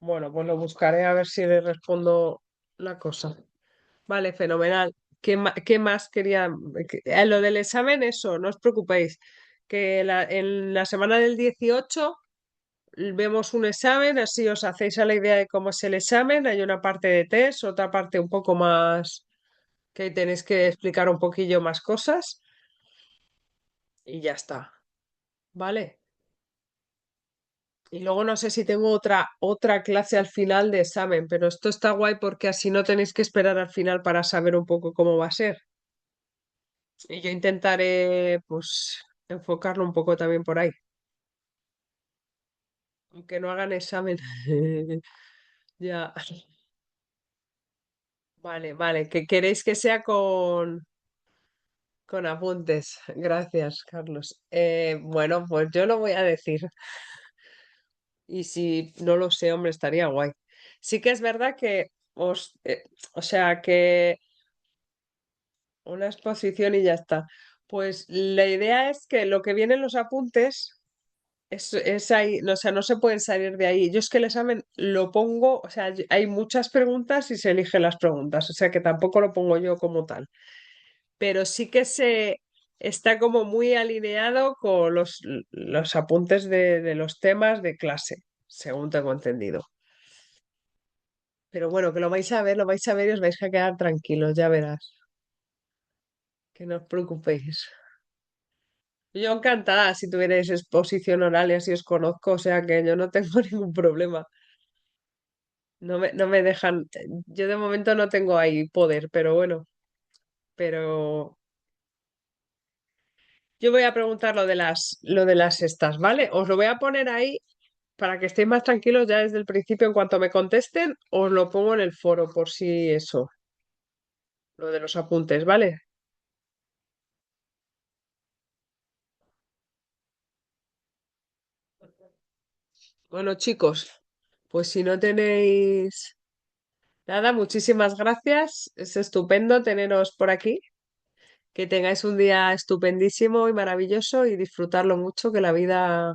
Bueno, pues lo buscaré a ver si le respondo la cosa. Vale, fenomenal. ¿Qué más quería? Lo del examen, eso, no os preocupéis. Que en la semana del 18 vemos un examen, así os hacéis a la idea de cómo es el examen. Hay una parte de test, otra parte un poco más que tenéis que explicar un poquillo más cosas y ya está. ¿Vale? Y luego no sé si tengo otra clase al final de examen, pero esto está guay porque así no tenéis que esperar al final para saber un poco cómo va a ser. Y yo intentaré, pues, enfocarlo un poco también por ahí. Aunque no hagan examen. Ya. Vale, vale. ¿Que queréis que sea con Con apuntes. Gracias, Carlos. Bueno, pues yo lo voy a decir. Y si no lo sé, hombre, estaría guay. Sí que es verdad que o sea, que una exposición y ya está. Pues la idea es que lo que viene en los apuntes es ahí, no, o sea, no se pueden salir de ahí. Yo es que el examen lo pongo, o sea, hay muchas preguntas y se eligen las preguntas, o sea que tampoco lo pongo yo como tal. Pero sí que se está como muy alineado con los apuntes de los temas de clase, según tengo entendido. Pero bueno, que lo vais a ver y os vais a quedar tranquilos, ya verás. Que no os preocupéis. Yo encantada si tuvierais exposición oral y así os conozco, o sea que yo no tengo ningún problema. No me dejan, yo de momento no tengo ahí poder, pero bueno, pero yo voy a preguntar lo de las estas, ¿vale? Os lo voy a poner ahí para que estéis más tranquilos ya desde el principio. En cuanto me contesten, os lo pongo en el foro por si eso, lo de los apuntes, ¿vale? Bueno, chicos, pues si no tenéis nada, muchísimas gracias. Es estupendo teneros por aquí. Que tengáis un día estupendísimo y maravilloso y disfrutarlo mucho, que la vida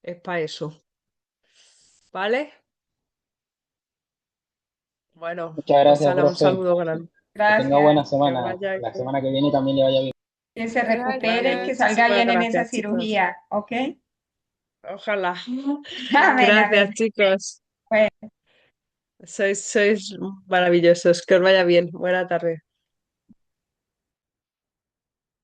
es para eso. ¿Vale? Bueno, Muchas pues gracias, hala, un profe. saludo grande. Que tenga buena Gracias. Que semana. vaya La bien. semana que viene también le vaya bien. Que se recupere y Vale, que salga muchísimas bien en esa gracias, chicos. cirugía, ¿ok? Ojalá. Amén, Gracias, amén. chicos. Bueno. Sois maravillosos. Que os vaya bien. Buena tarde.